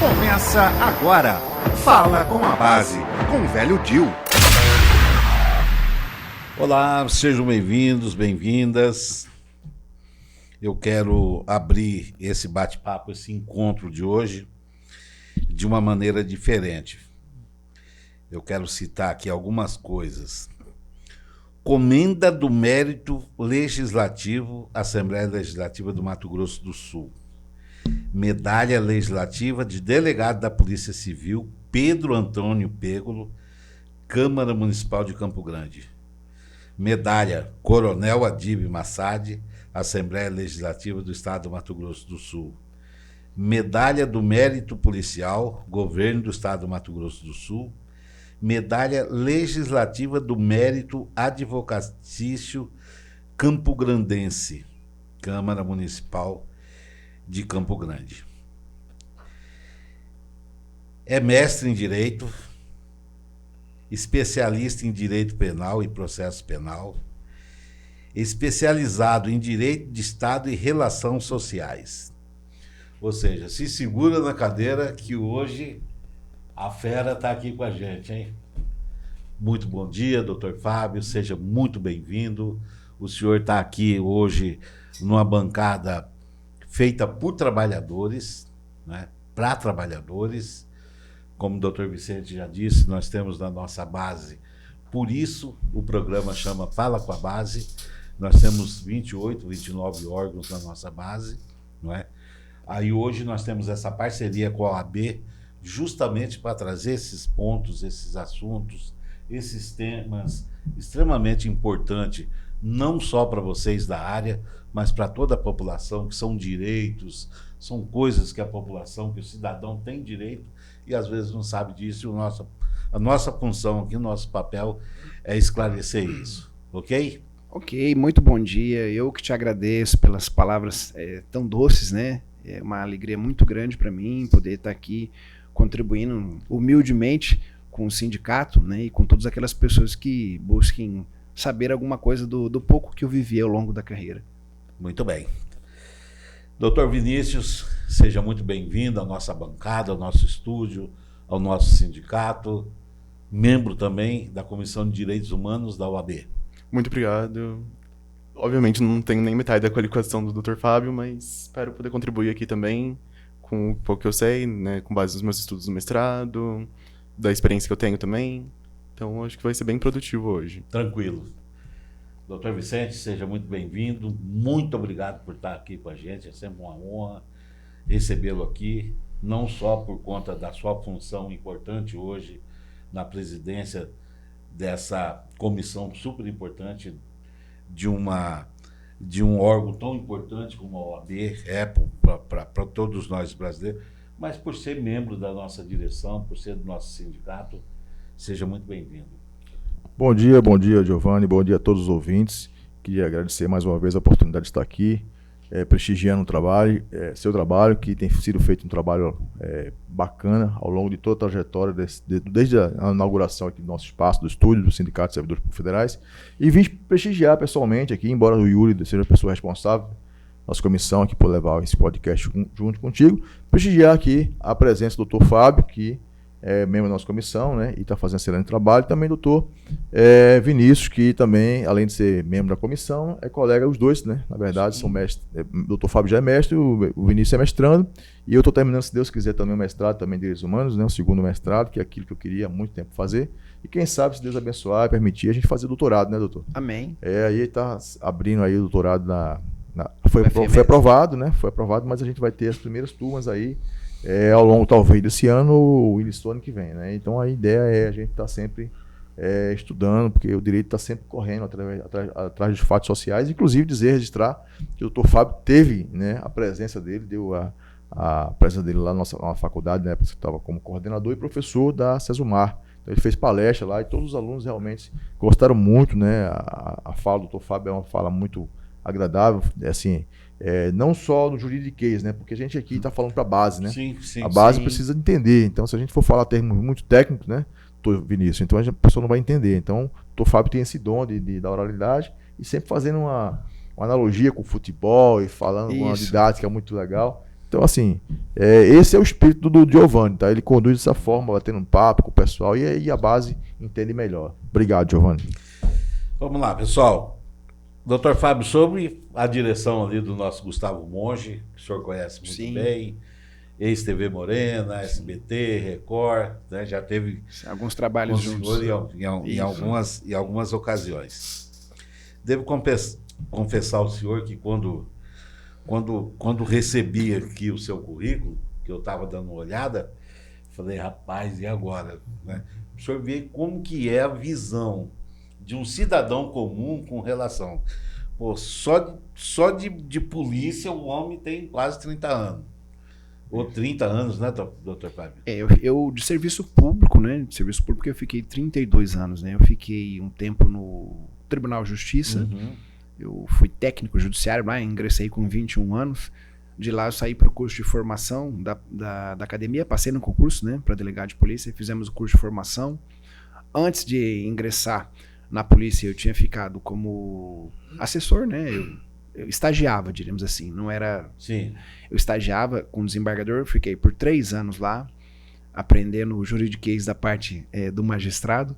Começa agora. Fala com a Base, com o velho Dil. Olá, sejam bem-vindos, bem-vindas. Eu quero abrir esse bate-papo, esse encontro de hoje, de uma maneira diferente. Eu quero citar aqui algumas coisas. Comenda do Mérito Legislativo, Assembleia Legislativa do Mato Grosso do Sul. Medalha Legislativa de Delegado da Polícia Civil, Pedro Antônio Pegolo, Câmara Municipal de Campo Grande. Medalha Coronel Adib Massad, Assembleia Legislativa do Estado do Mato Grosso do Sul. Medalha do Mérito Policial, Governo do Estado do Mato Grosso do Sul. Medalha Legislativa do Mérito Advocatício Campograndense, Câmara Municipal de Campo Grande. É mestre em Direito, especialista em Direito Penal e Processo Penal, especializado em Direito de Estado e Relações Sociais. Ou seja, se segura na cadeira que hoje a fera está aqui com a gente, hein? Muito bom dia, doutor Fábio, seja muito bem-vindo. O senhor está aqui hoje numa bancada feita por trabalhadores, né? Para trabalhadores. Como o doutor Vicente já disse, nós temos na nossa base, por isso o programa chama Fala com a Base. Nós temos 28, 29 órgãos na nossa base, não é? Aí hoje nós temos essa parceria com a OAB, justamente para trazer esses pontos, esses assuntos, esses temas extremamente importantes, não só para vocês da área, mas para toda a população, que são direitos, são coisas que a população, que o cidadão tem direito e às vezes não sabe disso. E a nossa função aqui, o nosso papel é esclarecer isso, ok? Ok, muito bom dia. Eu que te agradeço pelas palavras tão doces, né? É uma alegria muito grande para mim poder estar aqui contribuindo humildemente com o sindicato, né? E com todas aquelas pessoas que busquem saber alguma coisa do pouco que eu vivi ao longo da carreira. Muito bem. Doutor Vinícius, seja muito bem-vindo à nossa bancada, ao nosso estúdio, ao nosso sindicato, membro também da Comissão de Direitos Humanos da OAB. Muito obrigado. Obviamente não tenho nem metade da qualificação do Dr. Fábio, mas espero poder contribuir aqui também com o pouco que eu sei, né, com base nos meus estudos do mestrado, da experiência que eu tenho também. Então acho que vai ser bem produtivo hoje. Tranquilo. Doutor Vicente, seja muito bem-vindo. Muito obrigado por estar aqui com a gente. É sempre uma honra recebê-lo aqui, não só por conta da sua função importante hoje na presidência dessa comissão super importante de um órgão tão importante como a OAB é para todos nós brasileiros, mas por ser membro da nossa direção, por ser do nosso sindicato. Seja muito bem-vindo. Bom dia, Giovanni, bom dia a todos os ouvintes. Queria agradecer mais uma vez a oportunidade de estar aqui, prestigiando o trabalho, seu trabalho, que tem sido feito um trabalho bacana ao longo de toda a trajetória, desde a inauguração aqui do nosso espaço, do estúdio, do Sindicato de Servidores Federais, e vim prestigiar pessoalmente aqui, embora o Yuri seja a pessoa responsável, nossa comissão aqui por levar esse podcast junto contigo, prestigiar aqui a presença do Dr. Fábio, que é membro da nossa comissão, né, e está fazendo excelente trabalho, e também o doutor Vinícius, que também, além de ser membro da comissão, é colega, os dois, né, na verdade, são mestres. O doutor Fábio já é mestre, o Vinícius é mestrando, e eu estou terminando, se Deus quiser, também o mestrado também de Direitos Humanos, né, o segundo mestrado, que é aquilo que eu queria há muito tempo fazer, e quem sabe, se Deus abençoar e permitir, a gente fazer doutorado, né, doutor? Amém. Aí está abrindo aí o doutorado foi aprovado, né, mas a gente vai ter as primeiras turmas aí, ao longo, talvez, desse ano ou início do ano que vem, né? Então a ideia é a gente estar sempre estudando, porque o direito está sempre correndo atrás dos fatos sociais, inclusive registrar que o doutor Fábio teve, né, a presença dele, deu a presença dele lá na nossa faculdade, né, porque estava como coordenador e professor da Cesumar. Então ele fez palestra lá e todos os alunos realmente gostaram muito, né? A fala do doutor Fábio é uma fala muito agradável, assim, não só no juridiquês, né? Porque a gente aqui está falando para a base, né? Sim, a base sim. precisa entender. Então, se a gente for falar termos muito técnicos, né, Vinícius, então a pessoa não vai entender. Então, o doutor Fábio tem esse dom da oralidade e sempre fazendo uma analogia com o futebol e falando uma didática muito legal. Então, assim, esse é o espírito do Giovanni, tá? Ele conduz dessa forma, batendo um papo com o pessoal e aí a base entende melhor. Obrigado, Giovanni. Vamos lá, pessoal. Dr. Fábio, sobre a direção ali do nosso Gustavo Monge, que o senhor conhece muito Sim. bem, ex-TV Morena, SBT, Record, né? Já teve Alguns com trabalhos o juntos. senhor em algumas ocasiões. Devo confessar ao senhor que quando recebi aqui o seu currículo, que eu estava dando uma olhada, falei, rapaz, e agora? Né? O senhor vê como que é a visão de um cidadão comum com relação. Pô, só de polícia o homem tem quase 30 anos. Ou 30 anos, né, doutor Fábio? Eu de serviço público, né? De serviço público eu fiquei 32 anos, né? Eu fiquei um tempo no Tribunal de Justiça. Uhum. Eu fui técnico judiciário lá, ingressei com 21 anos. De lá eu saí para o curso de formação da academia, passei no concurso, né, para delegado de polícia, fizemos o curso de formação. Antes de ingressar na polícia, eu tinha ficado como assessor, né? Eu estagiava, diríamos assim, não era... Sim. Eu estagiava com o desembargador, fiquei por 3 anos lá, aprendendo o juridiquês da parte do magistrado,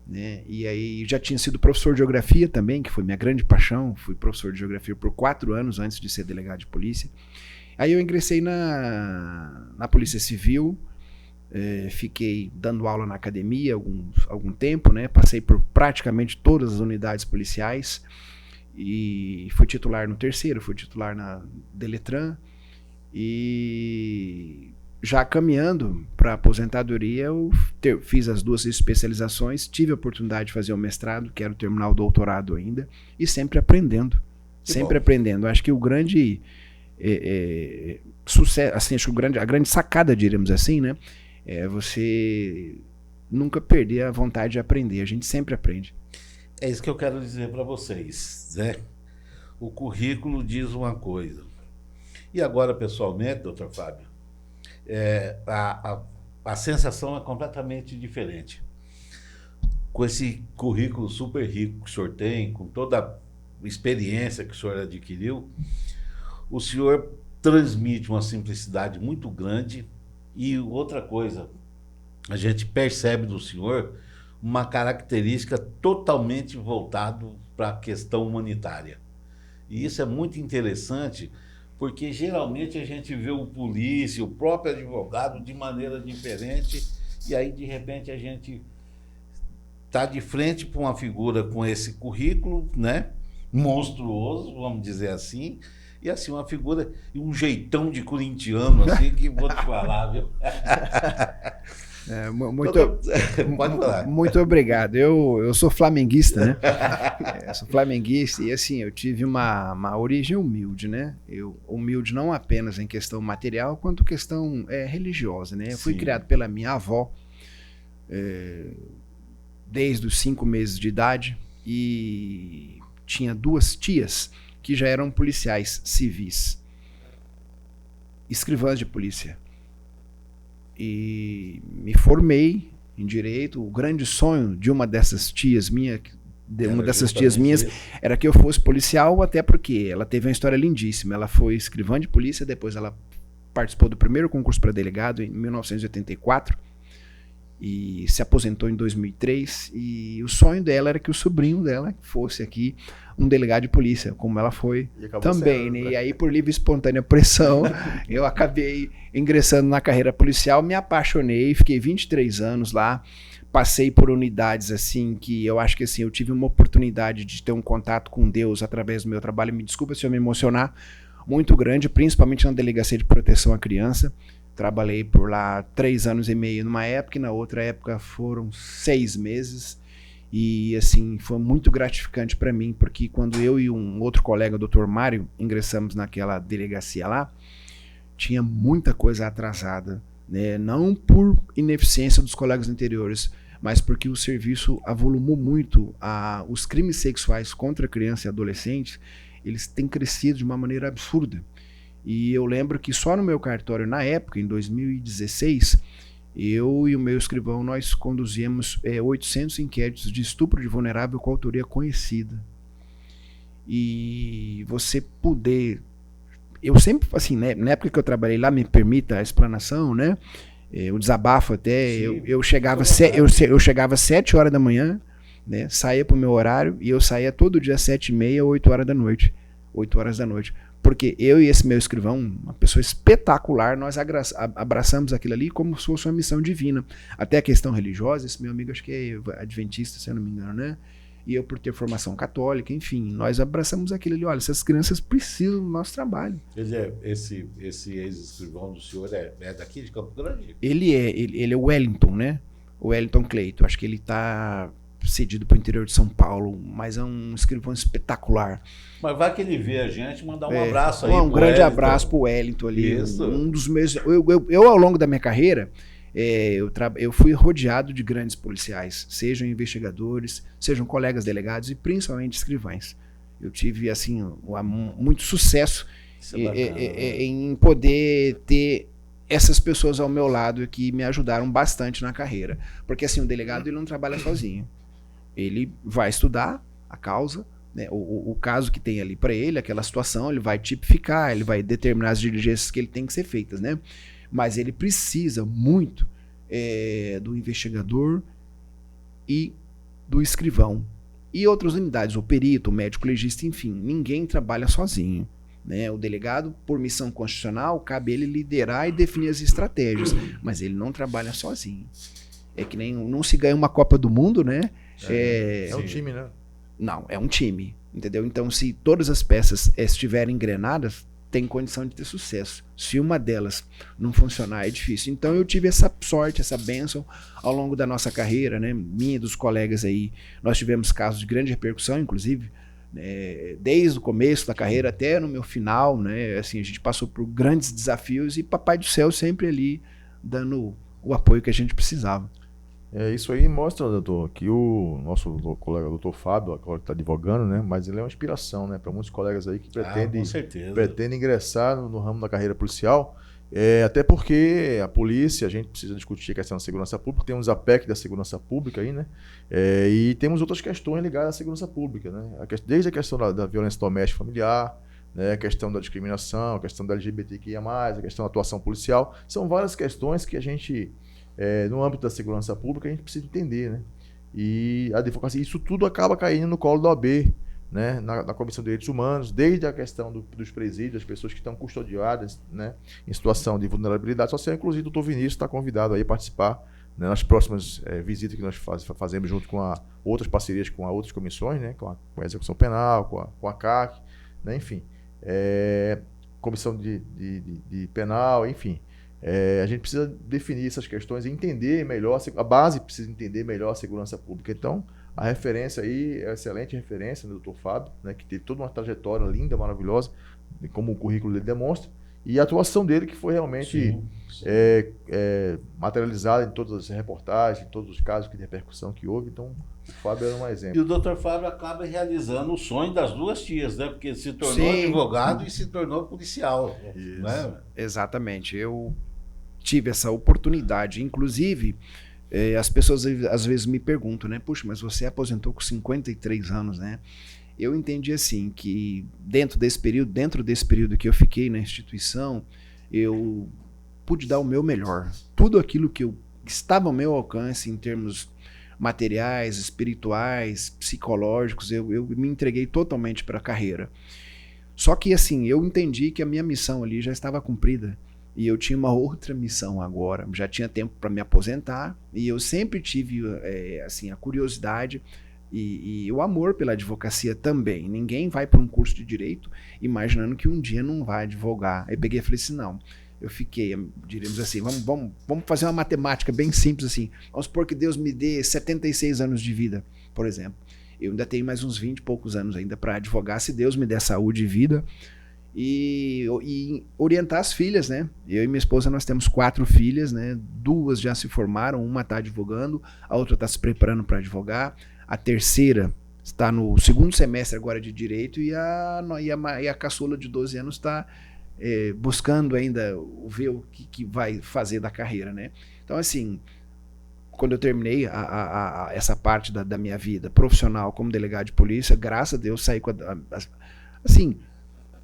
né? E aí já tinha sido professor de geografia também, que foi minha grande paixão. Fui professor de geografia por 4 anos antes de ser delegado de polícia. Aí eu ingressei na Polícia Civil, fiquei dando aula na academia algum tempo, né? Passei por praticamente todas as unidades policiais e fui titular no 3º, fui titular na Deletran e já caminhando para a aposentadoria eu fiz as 2 especializações, tive a oportunidade de fazer o mestrado, quero terminar o doutorado ainda e sempre aprendendo, aprendendo. Acho que o grande sucesso, assim, acho que a grande sacada, diríamos assim, né, é você nunca perder a vontade de aprender, a gente sempre aprende. É isso que eu quero dizer para vocês, né? O currículo diz uma coisa. E agora, pessoalmente, doutor Fábio, a sensação é completamente diferente. Com esse currículo super rico que o senhor tem, com toda a experiência que o senhor adquiriu, o senhor transmite uma simplicidade muito grande e outra coisa, a gente percebe do senhor uma característica totalmente voltada para a questão humanitária. E isso é muito interessante, porque geralmente a gente vê o polícia, o próprio advogado de maneira diferente, e aí de repente a gente está de frente para uma figura com esse currículo, né, monstruoso, vamos dizer assim, e assim uma figura e um jeitão de corintiano assim que vou te falar, viu? Pode falar. Muito obrigado. Eu sou flamenguista, né? Sou flamenguista e assim, eu tive uma origem humilde, né? Humilde não apenas em questão material, quanto questão religiosa, né? Eu fui criado pela minha avó desde os 5 meses de idade e tinha 2 tias que já eram policiais civis, escrivãs de polícia. E me formei em direito. O grande sonho de uma dessas tias minhas era que eu fosse policial, até porque ela teve uma história lindíssima. Ela foi escrivã de polícia, depois ela participou do primeiro concurso para delegado em 1984 e se aposentou em 2003, e o sonho dela era que o sobrinho dela fosse aqui um delegado de polícia, como ela foi também, né? E aí, por livre e espontânea pressão, eu acabei ingressando na carreira policial, me apaixonei, fiquei 23 anos lá, passei por unidades assim, que eu acho que assim, eu tive uma oportunidade de ter um contato com Deus através do meu trabalho, me desculpa se eu me emocionar, muito grande, principalmente na Delegacia de Proteção à Criança. Trabalhei por lá 3 anos e meio numa época, e na outra época foram 6 meses. E assim, foi muito gratificante para mim, porque quando eu e um outro colega, o Dr. Mário, ingressamos naquela delegacia lá, tinha muita coisa atrasada, né? Não por ineficiência dos colegas anteriores, mas porque o serviço avolumou muito. Os crimes sexuais contra criança e adolescente, eles têm crescido de uma maneira absurda. E eu lembro que só no meu cartório, na época, em 2016, eu e o meu escrivão, nós conduzíamos 800 inquéritos de estupro de vulnerável com autoria conhecida. E você poder eu sempre, assim, né, na época que eu trabalhei lá, me permita a explanação, né? O desabafo até, eu chegava eu chegava às 7 horas da manhã, né? Saía pro meu horário e eu saía todo dia às 7h30, 8 horas da noite. 8 horas da noite. Porque eu e esse meu escrivão, uma pessoa espetacular, nós abraçamos aquilo ali como se fosse uma missão divina. Até a questão religiosa, esse meu amigo acho que é adventista, se eu não me engano, né? E eu por ter formação católica, enfim, nós abraçamos aquilo ali. Olha, essas crianças precisam do nosso trabalho. Esse ex-escrivão do senhor é daqui de Campo Grande? Ele é o Wellington, né? O Wellington Cleito. Acho que ele está cedido para o interior de São Paulo, mas é um escrivão espetacular. Mas vai que ele vê a gente, mandar um abraço aí. Um grande abraço pro Wellington ali. Isso. Um dos meus. Eu, ao longo da minha carreira, eu fui rodeado de grandes policiais, sejam investigadores, sejam colegas delegados e principalmente escrivães. Eu tive, assim, muito sucesso em poder ter essas pessoas ao meu lado que me ajudaram bastante na carreira. Porque, assim, o delegado ele não trabalha sozinho. Ele vai estudar a causa, né, o caso que tem ali para ele, aquela situação, ele vai tipificar, ele vai determinar as diligências que ele tem que ser feitas, né? Mas ele precisa muito do investigador e do escrivão. E outras unidades, o perito, o médico legista, enfim, ninguém trabalha sozinho. Né? O delegado, por missão constitucional, cabe ele liderar e definir as estratégias, mas ele não trabalha sozinho. É que nem não se ganha uma Copa do Mundo, né? É um time, né? Não, é um time, entendeu? Então, se todas as peças estiverem engrenadas, tem condição de ter sucesso. Se uma delas não funcionar, é difícil. Então, eu tive essa sorte, essa bênção ao longo da nossa carreira, né? Minha e dos colegas aí. Nós tivemos casos de grande repercussão, inclusive, desde o começo da carreira até no meu final, né? Assim, a gente passou por grandes desafios e Papai do Céu sempre ali dando o apoio que a gente precisava. Isso aí mostra, doutor, que o nosso colega doutor Fábio, agora está advogando, né? Mas ele é uma inspiração, né? Para muitos colegas aí que pretendem ingressar no ramo da carreira policial. Até porque a polícia, a gente precisa discutir a questão da segurança pública, temos a PEC da segurança pública aí, né? E temos outras questões ligadas à segurança pública, né? Desde a questão da violência doméstica familiar, né? A questão da discriminação, a questão da LGBTQIA+, a questão da atuação policial. São várias questões que a gente, no âmbito da segurança pública, a gente precisa entender, né? E a advocacia, isso tudo acaba caindo no colo da OAB, né, na Comissão de Direitos Humanos, desde a questão dos presídios, as pessoas que estão custodiadas, né, em situação de vulnerabilidade social. Inclusive, o doutor Vinícius está convidado aí a participar, né, nas próximas visitas que nós fazemos junto com outras parcerias com outras comissões, né, com a Execução Penal, com a CAC, né, enfim, Comissão de Penal, enfim. A gente precisa definir essas questões e entender melhor, a base precisa entender melhor a segurança pública. Então, a referência aí é uma excelente referência do Dr. Fábio, né, que teve toda uma trajetória linda, maravilhosa, como o currículo dele demonstra, e a atuação dele que foi realmente materializada em todas as reportagens, em todos os casos de repercussão que houve. Então, o Fábio era um exemplo. E o Dr. Fábio acaba realizando o sonho das duas tias, né? Porque ele se tornou advogado e se tornou policial. Né? Exatamente. Eu tive essa oportunidade, inclusive... as pessoas às vezes me perguntam, né? Puxa, mas você aposentou com 53 anos, né? Eu entendi assim, que dentro desse período que eu fiquei na instituição, eu pude dar o meu melhor. Tudo aquilo que estava ao meu alcance em termos materiais, espirituais, psicológicos, eu me entreguei totalmente para a carreira. Só que assim, eu entendi que a minha missão ali já estava cumprida. E eu tinha uma outra missão agora, já tinha tempo para me aposentar, e eu sempre tive assim, a curiosidade e o amor pela advocacia também. Ninguém vai para um curso de direito imaginando que um dia não vai advogar. Aí peguei e falei assim, não, eu fiquei, diríamos assim, vamos fazer uma matemática bem simples assim, vamos supor que Deus me dê 76 anos de vida, por exemplo. Eu ainda tenho mais uns 20 e poucos anos ainda para advogar, se Deus me der saúde e vida, e orientar as filhas, né? Eu e minha esposa, nós temos 4 filhas, né? 2 já se formaram, uma está advogando, a outra está se preparando para advogar, a terceira está no 2º semestre agora de Direito e a caçula de 12 anos está buscando ainda ver o que vai fazer da carreira, né? Então, assim, quando eu terminei essa parte da minha vida profissional como delegado de polícia, graças a Deus saí com assim...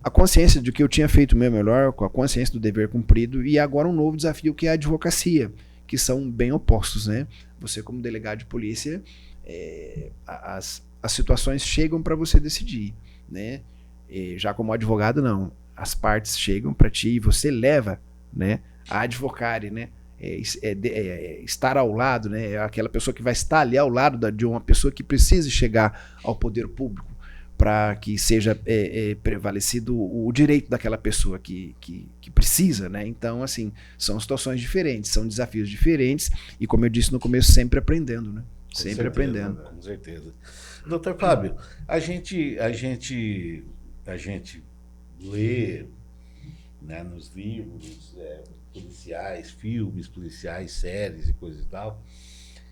a consciência de que eu tinha feito o meu melhor, com a consciência do dever cumprido, e agora um novo desafio que é a advocacia, que são bem opostos, né? Você como delegado de polícia, as situações chegam para você decidir, né? Já como advogado, não. As partes chegam para ti e você leva, né, a advocare, né? Estar ao lado, né? É aquela pessoa que vai estar ali ao lado de uma pessoa que precisa chegar ao poder público para que seja prevalecido o direito daquela pessoa que precisa, né? Então, assim, são situações diferentes, são desafios diferentes e, como eu disse no começo, sempre aprendendo, né? Sempre aprendendo. Com certeza. Doutor Fábio, a gente lê, né, nos livros policiais, filmes policiais, séries e coisa e tal,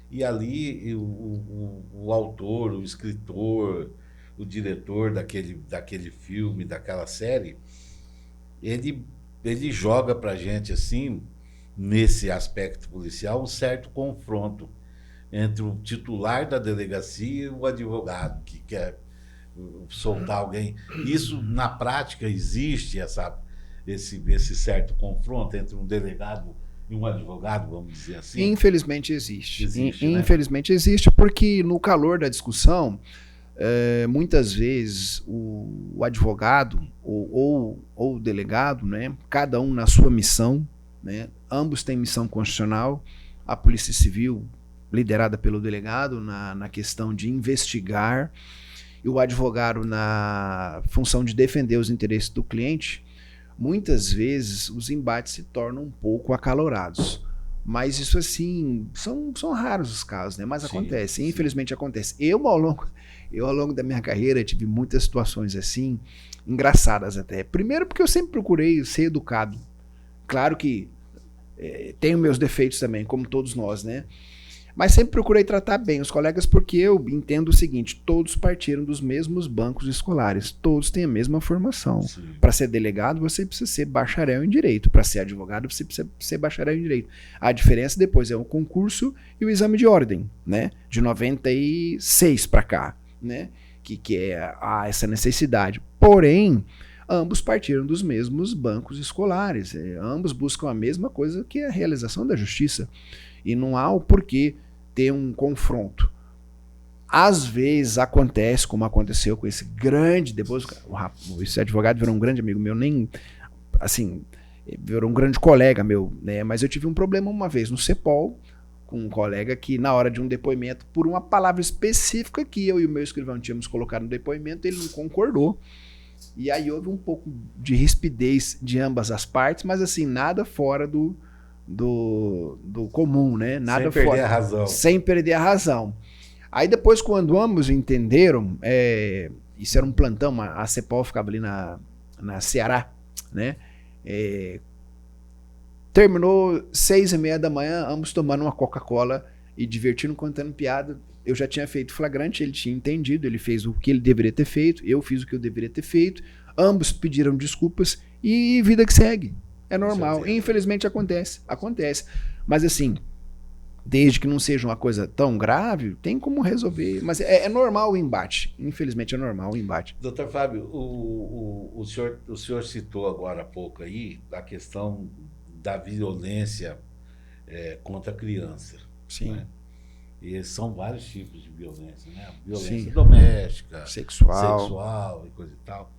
e ali o autor, o escritor, o diretor daquele filme, daquela série, ele joga pra gente, assim, nesse aspecto policial, um certo confronto entre o titular da delegacia e o advogado que quer soltar alguém. Isso, na prática, existe esse certo confronto entre um delegado e um advogado, vamos dizer assim? Infelizmente existe. Né? Infelizmente existe, porque no calor da discussão, muitas vezes o advogado ou o delegado, né, cada um na sua missão, né, ambos têm missão constitucional, a Polícia Civil liderada pelo delegado na questão de investigar e o advogado na função de defender os interesses do cliente. Muitas vezes os embates se tornam um pouco acalorados, mas isso assim, são raros os casos, né? Mas acontece, infelizmente acontece. Eu ao longo da minha carreira tive muitas situações assim, engraçadas até. Primeiro porque eu sempre procurei ser educado. Claro que tenho meus defeitos também, como todos nós, né? Mas sempre procurei tratar bem os colegas porque eu entendo o seguinte, todos partiram dos mesmos bancos escolares, todos têm a mesma formação. Para ser delegado, você precisa ser bacharel em Direito, para ser advogado, você precisa ser bacharel em Direito. A diferença depois é o concurso e o exame de ordem, né? De 96 para cá, né? Que há essa necessidade. Porém, ambos partiram dos mesmos bancos escolares, ambos buscam a mesma coisa que é a realização da justiça. E não há o porquê ter um confronto. Às vezes acontece, como aconteceu com esse grande, depois esse advogado virou um grande amigo meu, nem assim, virou um grande colega meu, né? Mas eu tive um problema uma vez no CEPOL, com um colega que na hora de um depoimento, por uma palavra específica que eu e o meu escrivão tínhamos colocado no depoimento, ele não concordou. E aí houve um pouco de rispidez de ambas as partes, mas assim, nada fora do comum, né? Nada sem perder a razão. Sem perder a razão. Aí depois, quando ambos entenderam, isso era um plantão, a CEPOL ficava ali na Ceará, né? Terminou 6h30 da manhã, ambos tomando uma Coca-Cola e divertindo, contando piada. Eu já tinha feito flagrante, ele tinha entendido, ele fez o que ele deveria ter feito, eu fiz o que eu deveria ter feito, ambos pediram desculpas e vida que segue. É normal. Infelizmente acontece. Mas assim, desde que não seja uma coisa tão grave, tem como resolver. Mas é normal o embate. Infelizmente é normal o embate. Doutor Fábio, o senhor citou agora há pouco aí a questão da violência contra a criança. Sim. Né? E são vários tipos de violência, né? Violência Sim. doméstica, sexual e coisa e tal.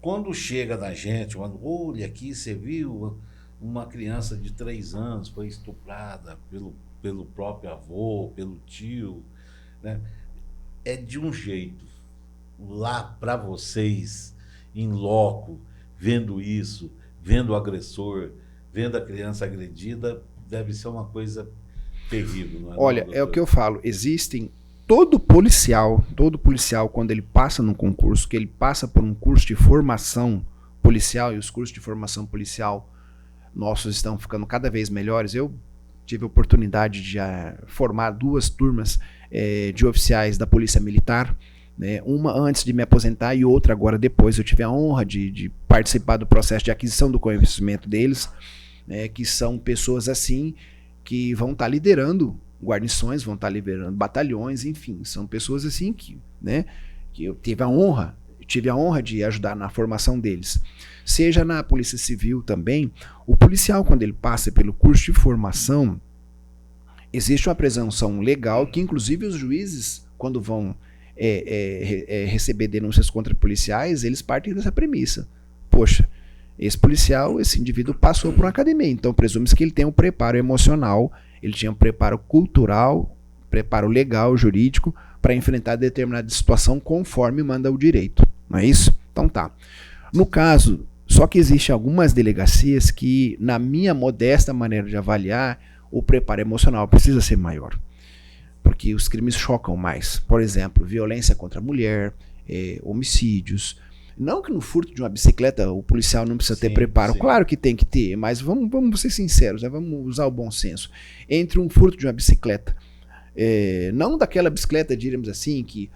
Quando chega na gente, olha aqui, você viu uma criança de 3 anos foi estuprada pelo próprio avô, pelo tio, né? É de um jeito. Lá para vocês, em loco, vendo isso, vendo o agressor, vendo a criança agredida, deve ser uma coisa terrível. Não é? Olha, é o que eu falo, existem... Todo policial, quando ele passa num concurso, que ele passa por um curso de formação policial, e os cursos de formação policial nossos estão ficando cada vez melhores. Eu tive a oportunidade de formar 2 turmas de oficiais da Polícia Militar, né? Uma antes de me aposentar e outra agora depois. Eu tive a honra de participar do processo de aquisição do conhecimento deles, né? Que são pessoas assim que vão estar liderando guarnições, vão estar liberando batalhões, enfim, são pessoas assim que, né, que eu tive a honra, tive a honra de ajudar na formação deles, seja na Polícia Civil também, o policial, quando ele passa pelo curso de formação, existe uma presunção legal que, inclusive, os juízes, quando vão receber denúncias contra policiais, eles partem dessa premissa. Poxa, esse policial, esse indivíduo passou por uma academia, então presume-se que ele tem um preparo emocional, ele tinha um preparo cultural, preparo legal, jurídico, para enfrentar determinada situação conforme manda o direito. Não é isso? Então tá. No caso, só que existem algumas delegacias que, na minha modesta maneira de avaliar, o preparo emocional precisa ser maior. Porque os crimes chocam mais. Por exemplo, violência contra a mulher, homicídios. Não que no furto de uma bicicleta o policial não precisa ter preparo. Sim. Claro que tem que ter, mas vamos ser sinceros, né? Vamos usar o bom senso. Entre um furto de uma bicicleta, não daquela bicicleta, diríamos assim, que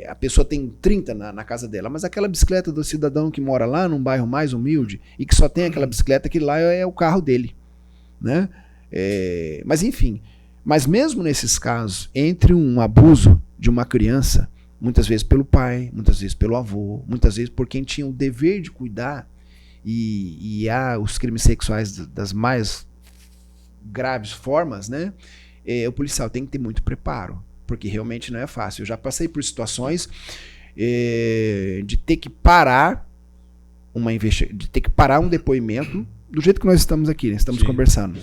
a pessoa tem 30 na casa dela, mas aquela bicicleta do cidadão que mora lá num bairro mais humilde e que só tem aquela bicicleta, que lá é o carro dele, né? Mas enfim, mas mesmo nesses casos, entre um abuso de uma criança, muitas vezes pelo pai, muitas vezes pelo avô, muitas vezes por quem tinha o dever de cuidar, e há os crimes sexuais das mais graves formas, né? O policial tem que ter muito preparo, porque realmente não é fácil. Eu já passei por situações de ter que parar de ter que parar um depoimento do jeito que nós estamos aqui, né? Estamos conversando.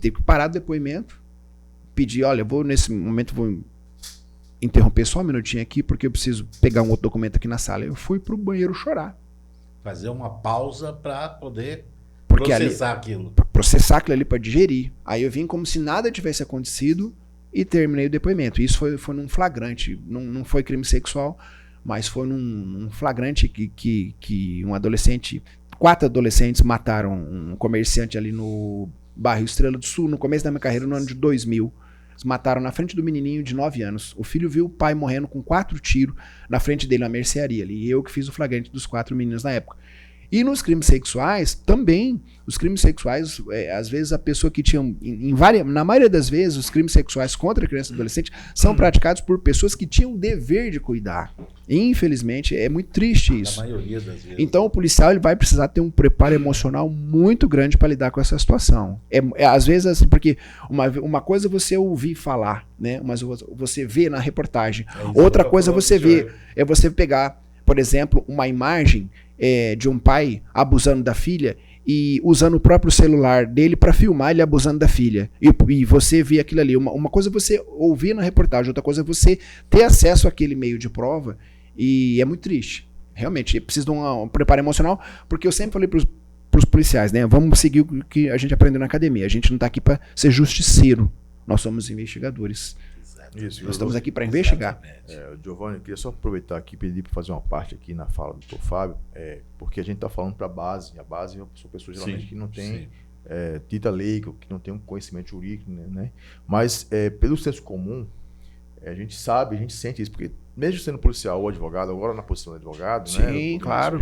Ter que parar o depoimento, pedir, olha, nesse momento vou interromper só um minutinho aqui, porque eu preciso pegar um outro documento aqui na sala. Eu fui pro banheiro chorar. Fazer uma pausa para poder porque processar aquilo. Processar aquilo ali para digerir. Aí eu vim como se nada tivesse acontecido e terminei o depoimento. Isso foi num flagrante, não foi crime sexual, mas foi num flagrante que um adolescente, 4 adolescentes mataram um comerciante ali no bairro Estrela do Sul, no começo da minha carreira, no ano de 2000. Eles mataram na frente do menininho de 9 anos. O filho viu o pai morrendo com 4 tiros na frente dele na mercearia ali. E eu que fiz o flagrante dos 4 meninos na época. E nos crimes sexuais, também, os crimes sexuais, às vezes a pessoa que tinha, na maioria das vezes, os crimes sexuais contra criança e adolescente são praticados por pessoas que tinham o dever de cuidar. E, infelizmente, é muito triste isso. Na maioria das vezes. Então o policial ele vai precisar ter um preparo emocional muito grande para lidar com essa situação. Às vezes, assim, porque uma coisa é você ouvir falar, né? Mas você vê na reportagem. Outra coisa você é você pegar, por exemplo, uma imagem de um pai abusando da filha e usando o próprio celular dele para filmar ele abusando da filha. E você vê aquilo ali. Uma coisa é você ouvir na reportagem, outra coisa é você ter acesso àquele meio de prova, e é muito triste. Realmente, precisa de um preparo emocional, porque eu sempre falei pros policiais, né? Vamos seguir o que a gente aprendeu na academia. A gente não está aqui para ser justiceiro. Nós somos investigadores. Isso, nós estamos aqui para investigar. Giovanni, eu queria só aproveitar aqui e pedir para fazer uma parte aqui na fala do Dr. Fábio, porque a gente está falando para a base. A base são pessoas geralmente que não têm dita lei, que não têm um conhecimento jurídico, né? Mas pelo senso comum, a gente sabe, a gente sente isso, porque mesmo sendo policial ou advogado, agora na posição de advogado, sim, né? Claro.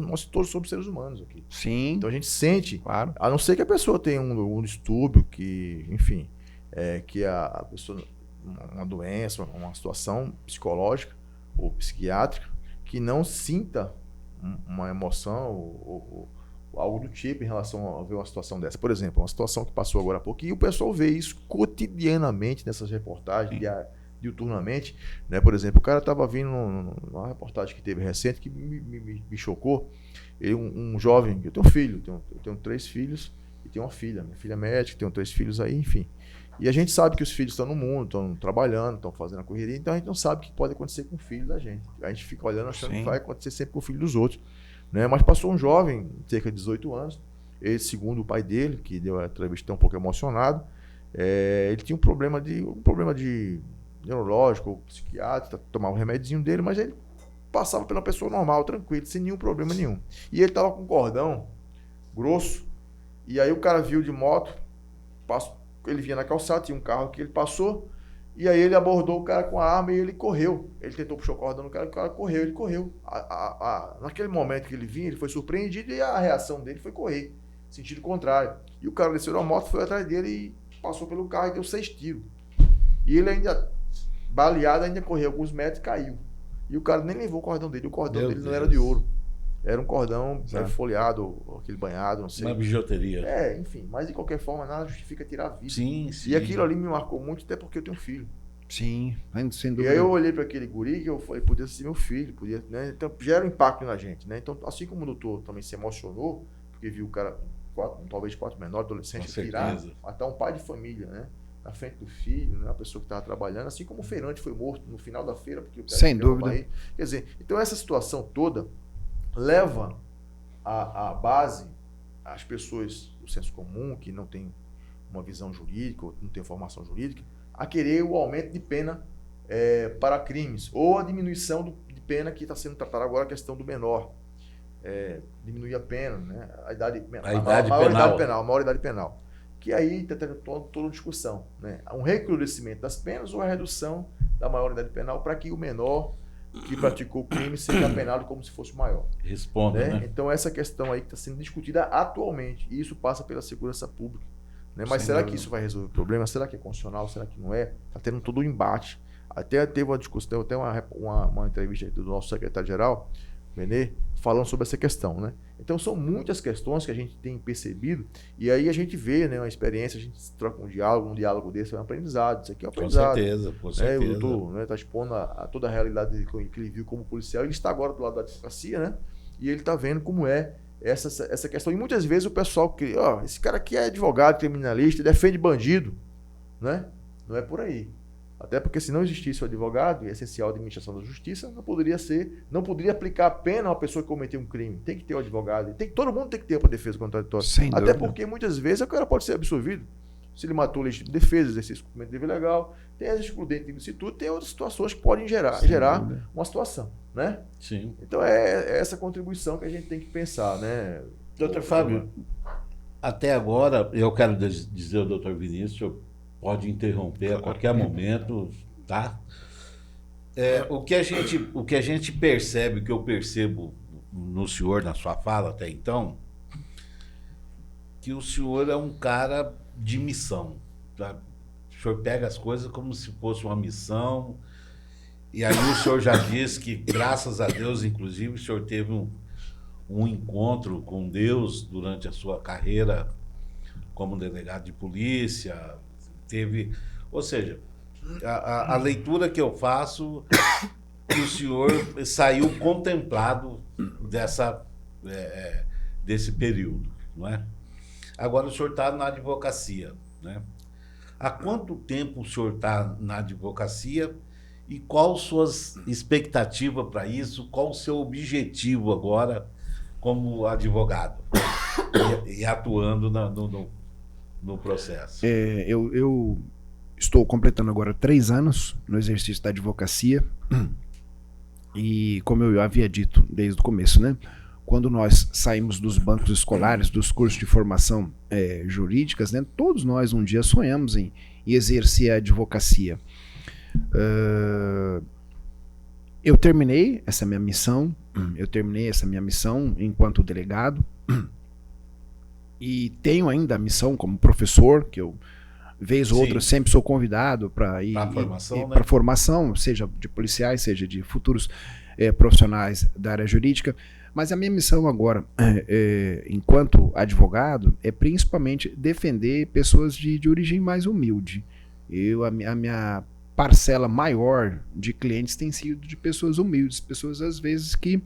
Nós todos somos seres humanos aqui. Sim. Então a gente sente, claro. A não ser que a pessoa tenha um distúrbio, que, enfim, que a pessoa, uma doença, uma situação psicológica ou psiquiátrica, que não sinta uma emoção ou algo do tipo em relação a ver uma situação dessa. Por exemplo, uma situação que passou agora há pouco, e o pessoal vê isso cotidianamente nessas reportagens, diuturnamente, né? Por exemplo, o cara estava vindo numa reportagem que teve recente que me chocou. Um jovem, eu tenho um filho, eu tenho 3 filhos e tenho uma filha. Minha filha é médica, tenho 3 filhos aí, enfim. E a gente sabe que os filhos estão no mundo, estão trabalhando, estão fazendo a correria, então a gente não sabe o que pode acontecer com o filho da gente. A gente fica olhando achando que vai acontecer sempre com o filho dos outros, né? Mas passou um jovem, cerca de 18 anos, ele, segundo o pai dele, que deu a entrevista um pouco emocionado, ele tinha um problema de neurológico, psiquiátrico, tomava o remedinho dele, mas ele passava pela pessoa normal, tranquilo, sem nenhum problema nenhum. E ele estava com um cordão grosso, e aí o cara viu de moto, ele vinha na calçada, tinha um carro que ele passou, e aí ele abordou o cara com a arma e ele correu. Ele tentou puxar o cordão no cara, o cara correu, ele correu. Naquele momento que ele vinha, ele foi surpreendido e a reação dele foi correr, sentido contrário. E o cara desceu da moto, foi atrás dele e passou pelo carro e deu 6 tiros. E ele ainda, baleado, ainda correu alguns metros e caiu. E o cara nem levou o cordão dele. O cordão Meu dele não Deus. era de ouro. Era um cordão Certo. folheado, aquele banhado, não sei. Uma bijuteria. Enfim. Mas de qualquer forma, nada justifica tirar a vida. Sim, sim. E aquilo ali me marcou muito, até porque eu tenho um filho. Sim, sem E dúvida. aí eu olhei para aquele guri e eu falei, podia ser meu filho, podia, né? Então gera um impacto na gente, né? Então, assim como o doutor também se emocionou, porque viu o cara, talvez 4 menores, adolescentes, Com tirar, certeza. até um pai de família, né? Na frente do filho, né? A pessoa que estava trabalhando, assim como o feirante foi morto no final da feira, porque o cara Sem queria roubar dúvida. ele. Quer dizer, então essa situação toda leva a base as pessoas do senso comum, que não tem uma visão jurídica, ou não tem formação jurídica, a querer o aumento de pena para crimes, ou a diminuição de pena que está sendo tratada agora, a questão do menor. Diminuir a pena, né? A maioridade penal. Que aí está tendo toda uma discussão, né? Um recrudescimento das penas ou a redução da maioridade penal para que o menor que praticou o crime seja apenado como se fosse o maior. Responda, né? Então essa questão aí que está sendo discutida atualmente, e isso passa pela segurança pública. Né? Mas Sem será dúvida. que isso vai resolver o problema? Será que é constitucional? Será que não é? Está tendo todo um embate. Até teve uma discussão, até uma entrevista do nosso secretário-geral, Benê, falando sobre essa questão, né? Então são muitas questões que a gente tem percebido e aí a gente vê, né, uma experiência, a gente troca um diálogo desse é um aprendizado, isso aqui é um Com aprendizado. certeza, com O certeza. doutor está expondo a toda a realidade que ele viu como policial, ele está agora do lado da advocacia, né? E ele está vendo como é essa questão. E muitas vezes o pessoal que, esse cara aqui é advogado, criminalista, defende bandido, né? Não é por aí. Até porque se não existisse o advogado, e é essencial a administração da justiça, não poderia aplicar a pena a uma pessoa que cometeu um crime. Tem que ter o advogado, todo mundo tem que ter para defesa contraditória. Sem Até dúvida. porque muitas vezes o cara pode ser absolvido. Se ele matou legítima defesa, exercício de cumprimento de dever legal, tem as excludentes de instituto, tem outras situações que podem gerar dúvida. uma situação, né? Sim. Então é essa contribuição que a gente tem que pensar, né? Doutor Fábio, até agora, eu quero dizer ao doutor Vinícius, o senhor pode interromper a qualquer momento, tá? O que a gente percebe, o que eu percebo no senhor, na sua fala até então, que o senhor é um cara de missão. Tá? O senhor pega as coisas como se fosse uma missão, e aí o senhor já disse que, graças a Deus, inclusive, o senhor teve um encontro com Deus durante a sua carreira como delegado de polícia, ou seja, a leitura que eu faço que o senhor saiu contemplado desse período, não é? Agora o senhor está na advocacia, né? Há quanto tempo o senhor está na advocacia e qual suas expectativas para isso? Qual o seu objetivo agora como advogado e atuando no processo? Eu estou completando agora 3 anos no exercício da advocacia e, como eu havia dito desde o começo, né? Quando nós saímos dos bancos escolares, dos cursos de formação jurídicas, né? Todos nós um dia sonhamos em exercer a advocacia. Eu terminei essa minha missão enquanto delegado e tenho ainda a missão como professor, que eu, vez ou Sim. outra, sempre sou convidado para ir formação, né? para formação, seja de policiais, seja de futuros profissionais da área jurídica. Mas a minha missão agora, enquanto advogado, é principalmente defender pessoas de origem mais humilde. A minha parcela maior de clientes tem sido de pessoas humildes, pessoas às vezes que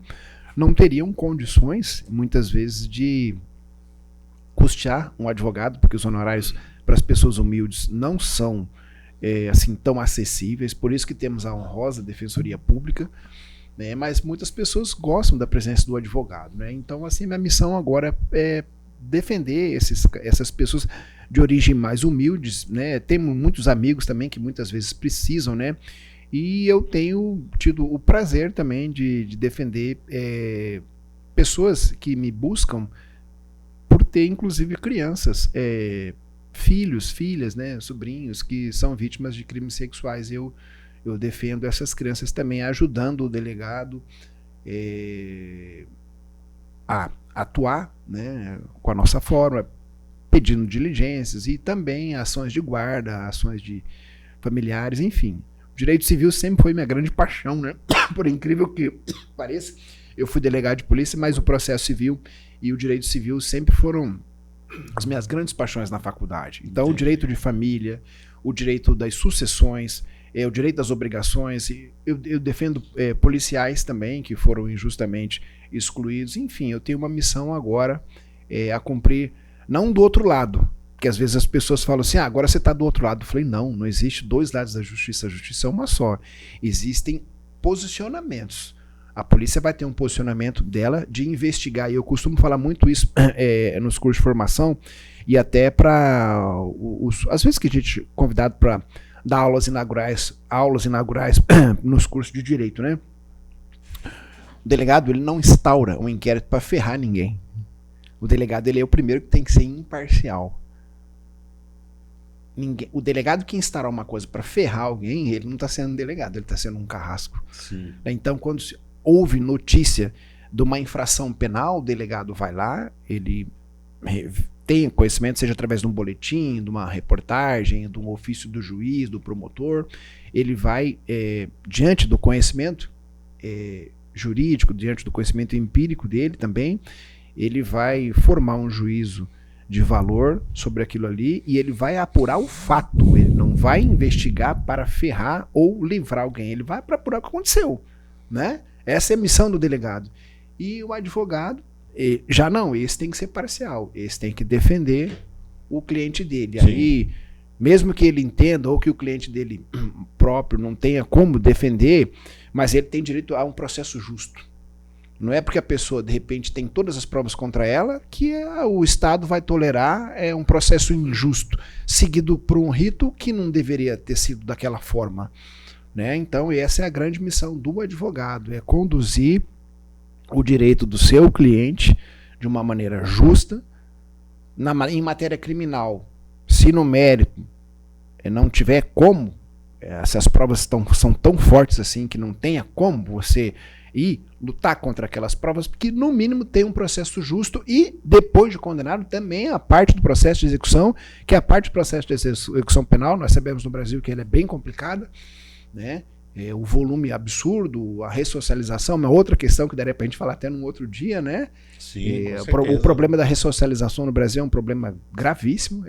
não teriam condições, muitas vezes, de custear um advogado, porque os honorários para as pessoas humildes não são assim tão acessíveis, por isso que temos a honrosa Defensoria Pública, né? Mas muitas pessoas gostam da presença do advogado, né? Então, assim, minha missão agora é defender essas pessoas de origem mais humildes, né? Tenho muitos amigos também que muitas vezes precisam, né? E eu tenho tido o prazer também de defender pessoas que me buscam por ter, inclusive, crianças, filhos, filhas, né? Sobrinhos que são vítimas de crimes sexuais. Eu defendo essas crianças também, ajudando o delegado a atuar, né, com a nossa forma, pedindo diligências e também ações de guarda, ações de familiares, enfim. Direito civil sempre foi minha grande paixão, né? Por incrível que pareça, eu fui delegado de polícia, mas o processo civil e o direito civil sempre foram as minhas grandes paixões na faculdade. Então, o direito de família, o direito das sucessões, o direito das obrigações, eu defendo policiais também, que foram injustamente excluídos. Enfim, eu tenho uma missão agora a cumprir, não do outro lado, porque às vezes as pessoas falam assim, agora você está do outro lado. Eu falei, não existe dois lados da justiça, a justiça é uma só. Existem posicionamentos. A polícia vai ter um posicionamento dela de investigar, e eu costumo falar muito isso nos cursos de formação, e até para às vezes que a gente é convidado para dar aulas inaugurais nos cursos de direito, né? O delegado, ele não instaura um inquérito para ferrar ninguém. O delegado, ele é o primeiro que tem que ser imparcial. O delegado que instaurar uma coisa para ferrar alguém, ele não está sendo delegado, ele está sendo um carrasco. Sim. Então, quando houve notícia de uma infração penal, o delegado vai lá, ele tem conhecimento, seja através de um boletim, de uma reportagem, de um ofício do juiz, do promotor, ele vai, diante do conhecimento jurídico, diante do conhecimento empírico dele também, ele vai formar um juízo de valor sobre aquilo ali e ele vai apurar o fato, ele não vai investigar para ferrar ou livrar alguém, ele vai para apurar o que aconteceu, né? Essa é a missão do delegado. E o advogado, já não, esse tem que ser parcial, esse tem que defender o cliente dele. Sim. Aí, mesmo que ele entenda ou que o cliente dele próprio não tenha como defender, mas ele tem direito a um processo justo. Não é porque a pessoa, de repente, tem todas as provas contra ela que o Estado vai tolerar um processo injusto, seguido por um rito que não deveria ter sido daquela forma, né? Então, essa é a grande missão do advogado, é conduzir o direito do seu cliente de uma maneira justa. Em matéria criminal, se no mérito não tiver como, se as provas são tão fortes assim que não tenha como você ir lutar contra aquelas provas, porque no mínimo tem um processo justo e depois de condenado também a parte do processo de execução, que é a parte do processo de execução penal, nós sabemos no Brasil que ele é bem complicada, né? O volume absurdo, a ressocialização, uma outra questão que daria pra gente falar até num outro dia, né? Sim, o problema da ressocialização no Brasil é um problema gravíssimo,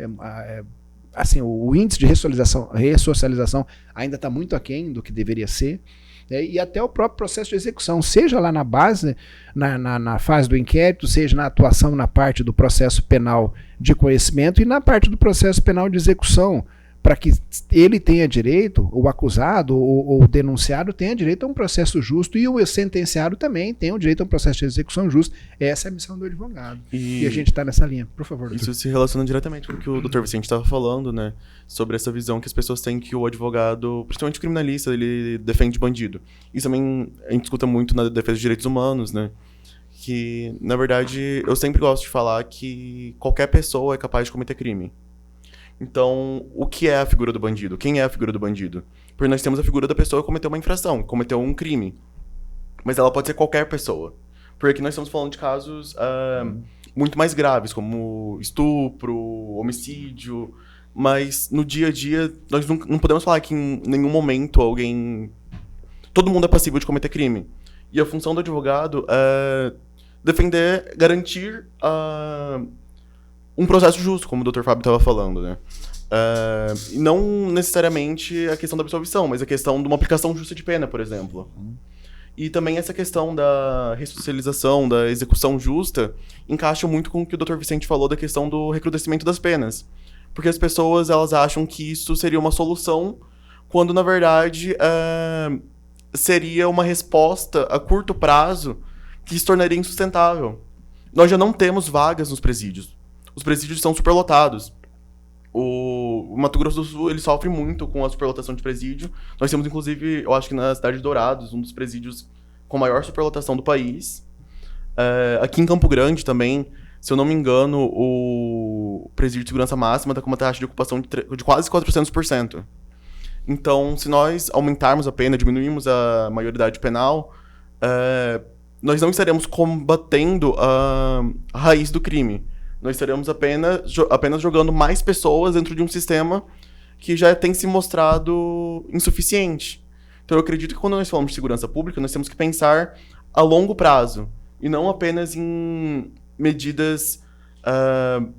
assim, o índice de ressocialização ainda está muito aquém do que deveria ser, e até o próprio processo de execução, seja lá na base, na fase do inquérito, seja na atuação na parte do processo penal de conhecimento e na parte do processo penal de execução, para que ele tenha direito, o acusado ou o denunciado tenha direito a um processo justo e o sentenciado também tenha o direito a um processo de execução justo. Essa é a missão do advogado. E a gente está nessa linha. Por favor, doutor. Isso se relaciona diretamente com o que o Dr. Vicente estava falando, né? Sobre essa visão que as pessoas têm que o advogado, principalmente o criminalista, ele defende bandido. Isso também a gente escuta muito na defesa dos direitos humanos, né? Que, na verdade, eu sempre gosto de falar que qualquer pessoa é capaz de cometer crime. Então, o que é a figura do bandido? Quem é a figura do bandido? Porque nós temos a figura da pessoa que cometeu uma infração, que cometeu um crime. Mas ela pode ser qualquer pessoa. Porque aqui nós estamos falando de casos muito mais graves, como estupro, homicídio. Mas no dia a dia, nós não podemos falar que em nenhum momento todo mundo é passível de cometer crime. E a função do advogado é defender, garantir um processo justo, como o Dr. Fábio estava falando, né? E não necessariamente a questão da absolvição, mas a questão de uma aplicação justa de pena, por exemplo. E também essa questão da ressocialização, da execução justa, encaixa muito com o que o Dr. Vicente falou da questão do recrudescimento das penas. Porque as pessoas, elas acham que isso seria uma solução, quando, na verdade, seria uma resposta a curto prazo que se tornaria insustentável. Nós já não temos vagas nos presídios. Os presídios são superlotados. O Mato Grosso do Sul, ele sofre muito com a superlotação de presídio. Nós temos, inclusive, eu acho que na cidade de Dourados, um dos presídios com maior superlotação do país. Aqui em Campo Grande também, se eu não me engano, o presídio de segurança máxima está com uma taxa de ocupação de quase 400%. Então, se nós aumentarmos a pena, diminuirmos a maioridade penal, nós não estaremos combatendo a raiz do crime. Nós estaremos apenas jogando mais pessoas dentro de um sistema que já tem se mostrado insuficiente. Então eu acredito que quando nós falamos de segurança pública, nós temos que pensar a longo prazo, e não apenas em medidas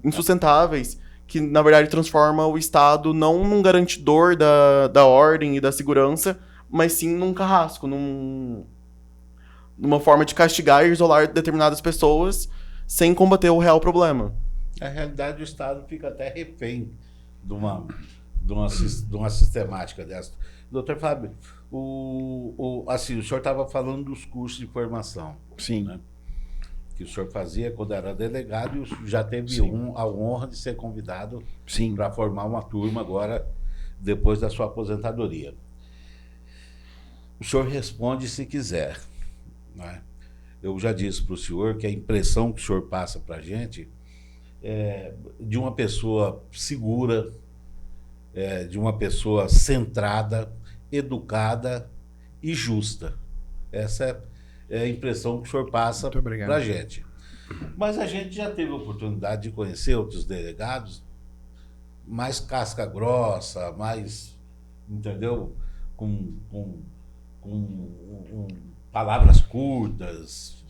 insustentáveis, que na verdade transforma o Estado não num garantidor da ordem e da segurança, mas sim num carrasco, numa forma de castigar e isolar determinadas pessoas sem combater o real problema. Na realidade, o Estado fica até refém de uma sistemática dessa. Doutor Fábio, o senhor estava falando dos cursos de formação. Sim. Né? Que o senhor fazia quando era delegado e já teve a honra de ser convidado para formar uma turma agora, depois da sua aposentadoria. O senhor responde se quiser. Né? Eu já disse para o senhor que a impressão que o senhor passa para a gente é de uma pessoa segura, de uma pessoa centrada, educada e justa. Essa é a impressão que o senhor passa para a gente. Mas a gente já teve a oportunidade de conhecer outros delegados mais casca grossa, mais, entendeu? Com palavras curtas,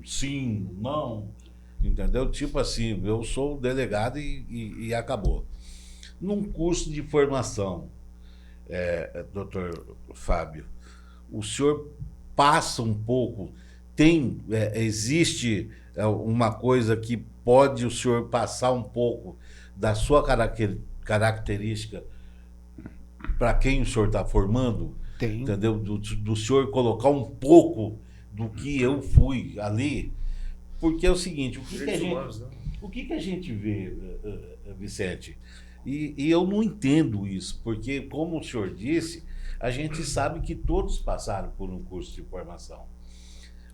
sim, não, entendeu? Tipo assim, eu sou delegado e acabou. Num curso de formação, doutor Fábio, o senhor passa um pouco, existe uma coisa que pode o senhor passar um pouco da sua característica para quem o senhor está formando? Tem. Entendeu? Do senhor colocar um pouco do que eu fui ali, porque é o seguinte, o que a gente vê, Vicente, e eu não entendo isso, porque como o senhor disse, a gente sabe que todos passaram por um curso de formação,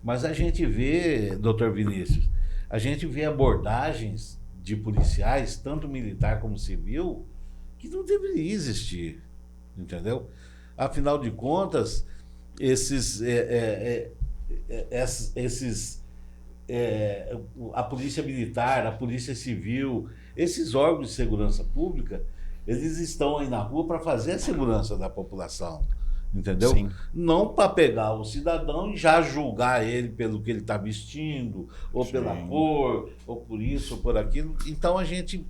mas a gente vê, doutor Vinícius, a gente vê abordagens de policiais, tanto militar como civil, que não deveria existir, entendeu? Afinal de contas, a polícia militar, a polícia civil, esses órgãos de segurança pública, eles estão aí na rua para fazer a segurança da população, entendeu? Sim. Não para pegar o cidadão e já julgar ele pelo que ele está vestindo, ou pela cor, ou por isso, ou por aquilo. Então a gente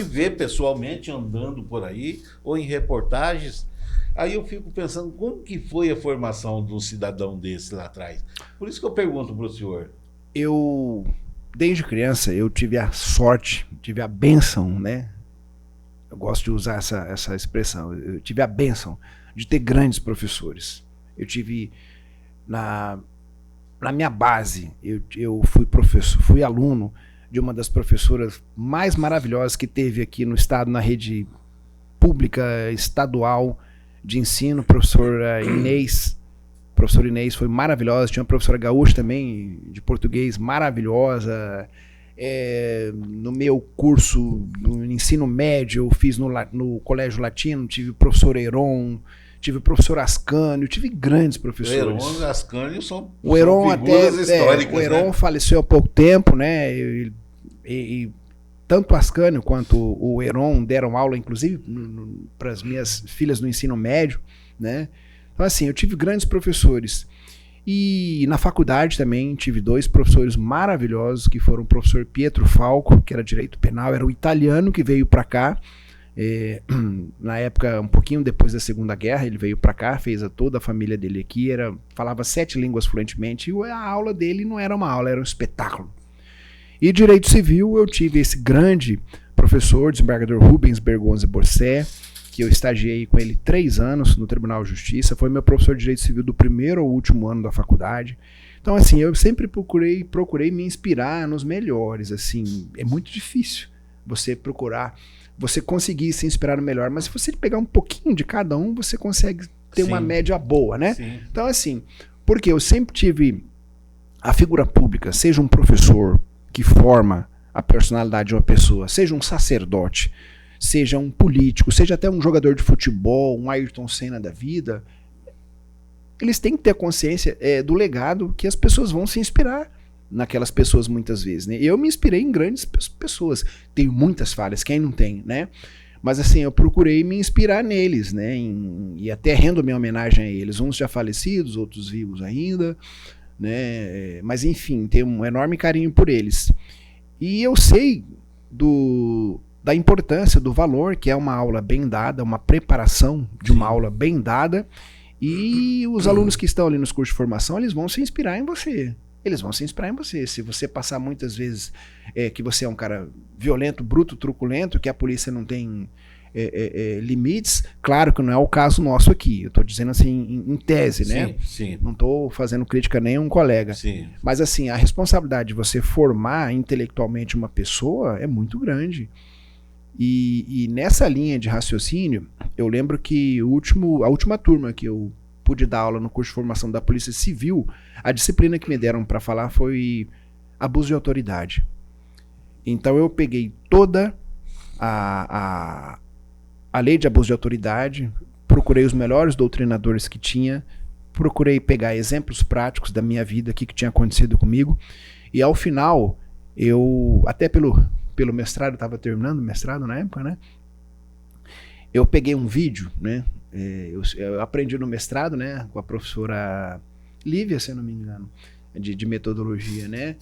vê pessoalmente andando por aí, ou em reportagens. Aí eu fico pensando, como que foi a formação de um cidadão desse lá atrás? Por isso que eu pergunto para o senhor. Desde criança, eu tive a sorte, tive a bênção, né? Eu gosto de usar essa expressão. Eu tive a bênção de ter grandes professores. Eu tive, na minha base, eu fui professor, fui aluno de uma das professoras mais maravilhosas que teve aqui no estado, na rede pública estadual de ensino, professora Inês. Professora Inês foi maravilhosa. Tinha uma professora gaúcha também, de português, maravilhosa. No meu curso, no ensino médio, eu fiz no Colégio Latino, tive o professor Heron, tive o professor Ascânio, tive grandes professores. O Heron e o Ascânio são figuras históricas. O Heron, né? Faleceu há pouco tempo, né? E tanto o Ascânio quanto o Heron deram aula, inclusive, para as minhas filhas no ensino médio, né? Então, assim, eu tive grandes professores. E na faculdade também tive dois professores maravilhosos, que foram o professor Pietro Falco, que era direito penal, era o italiano que veio para cá. Na época, um pouquinho depois da Segunda Guerra, ele veio para cá, fez toda a família dele aqui, falava 7 línguas fluentemente, e a aula dele não era uma aula, era um espetáculo. E direito civil, eu tive esse grande professor, desembargador Rubens Bergonzi Borsé, que eu estagiei com ele 3 anos no Tribunal de Justiça, foi meu professor de direito civil do primeiro ao último ano da faculdade. Então, assim, eu sempre procurei me inspirar nos melhores, assim, é muito difícil você conseguir se inspirar no melhor, mas se você pegar um pouquinho de cada um, você consegue ter uma média boa, né? Sim. Então, assim, porque eu sempre tive a figura pública, seja um professor que forma a personalidade de uma pessoa, seja um sacerdote, seja um político, seja até um jogador de futebol, um Ayrton Senna da vida, eles têm que ter a consciência do legado que as pessoas vão se inspirar naquelas pessoas muitas vezes, né? Eu me inspirei em grandes pessoas. Tenho muitas falhas, quem não tem, né? Mas assim, eu procurei me inspirar neles, né? E até rendo minha homenagem a eles. Uns já falecidos, outros vivos ainda, né? Mas enfim, tenho um enorme carinho por eles. E eu sei da importância, do valor que é uma aula bem dada, uma preparação de uma aula bem dada. E os alunos que estão ali nos cursos de formação, eles vão se inspirar em você. Eles vão se inspirar em você. Se você passar muitas vezes que você é um cara violento, bruto, truculento, que a polícia não tem limites, claro que não é o caso nosso aqui. Eu estou dizendo assim em tese, né? Sim. Não estou fazendo crítica a nenhum colega. Sim. Mas assim, a responsabilidade de você formar intelectualmente uma pessoa é muito grande. E nessa linha de raciocínio, eu lembro que a última turma que eu pude dar aula no curso de formação da Polícia Civil, a disciplina que me deram para falar foi abuso de autoridade. Então eu peguei toda a lei de abuso de autoridade, procurei os melhores doutrinadores que tinha, procurei pegar exemplos práticos da minha vida, o que tinha acontecido comigo, e ao final, eu, até pelo mestrado, estava terminando o mestrado na época, né? Eu peguei um vídeo, né? Eu aprendi no mestrado, né? Com a professora Lívia, se eu não me engano, de metodologia, né?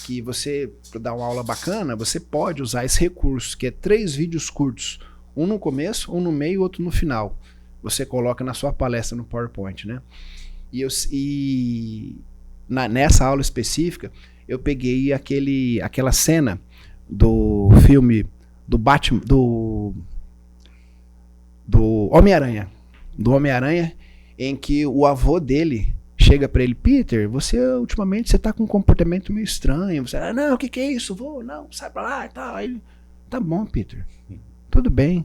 Que você, para dar uma aula bacana, você pode usar esse recurso, que é 3 vídeos curtos. Um no começo, um no meio e outro no final. Você coloca na sua palestra no PowerPoint, né? Nessa aula específica, eu peguei aquela cena do filme do Batman, do Homem-Aranha. Do Homem-Aranha, em que o avô dele chega pra ele: Peter, ultimamente você tá com um comportamento meio estranho. Você, não, o que é isso? Vô? Não, sai pra lá e tal. Aí ele, tá bom, Peter, tudo bem.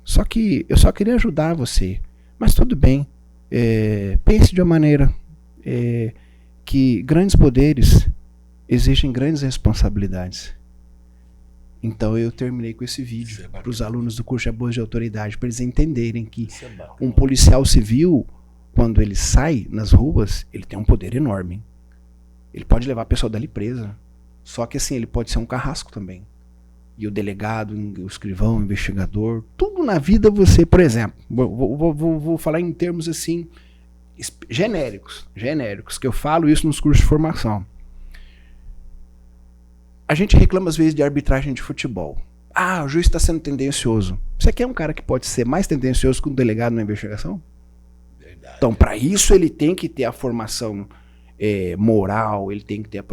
Só que eu só queria ajudar você. Mas tudo bem. Pense de uma maneira que grandes poderes exigem grandes responsabilidades. Então eu terminei com esse vídeo para os alunos do curso de abuso de autoridade, para eles entenderem que um policial civil, quando ele sai nas ruas, ele tem um poder enorme. Ele pode levar a pessoa dali presa. Só que assim, ele pode ser um carrasco também. E o delegado, o escrivão, o investigador, tudo na vida você, por exemplo, vou falar em termos assim, genéricos, que eu falo isso nos cursos de formação. A gente reclama às vezes de arbitragem de futebol. O juiz está sendo tendencioso. Você quer um cara que pode ser mais tendencioso que um delegado na investigação? Verdade. Então, para isso, ele tem que ter a formação moral, ele tem que ter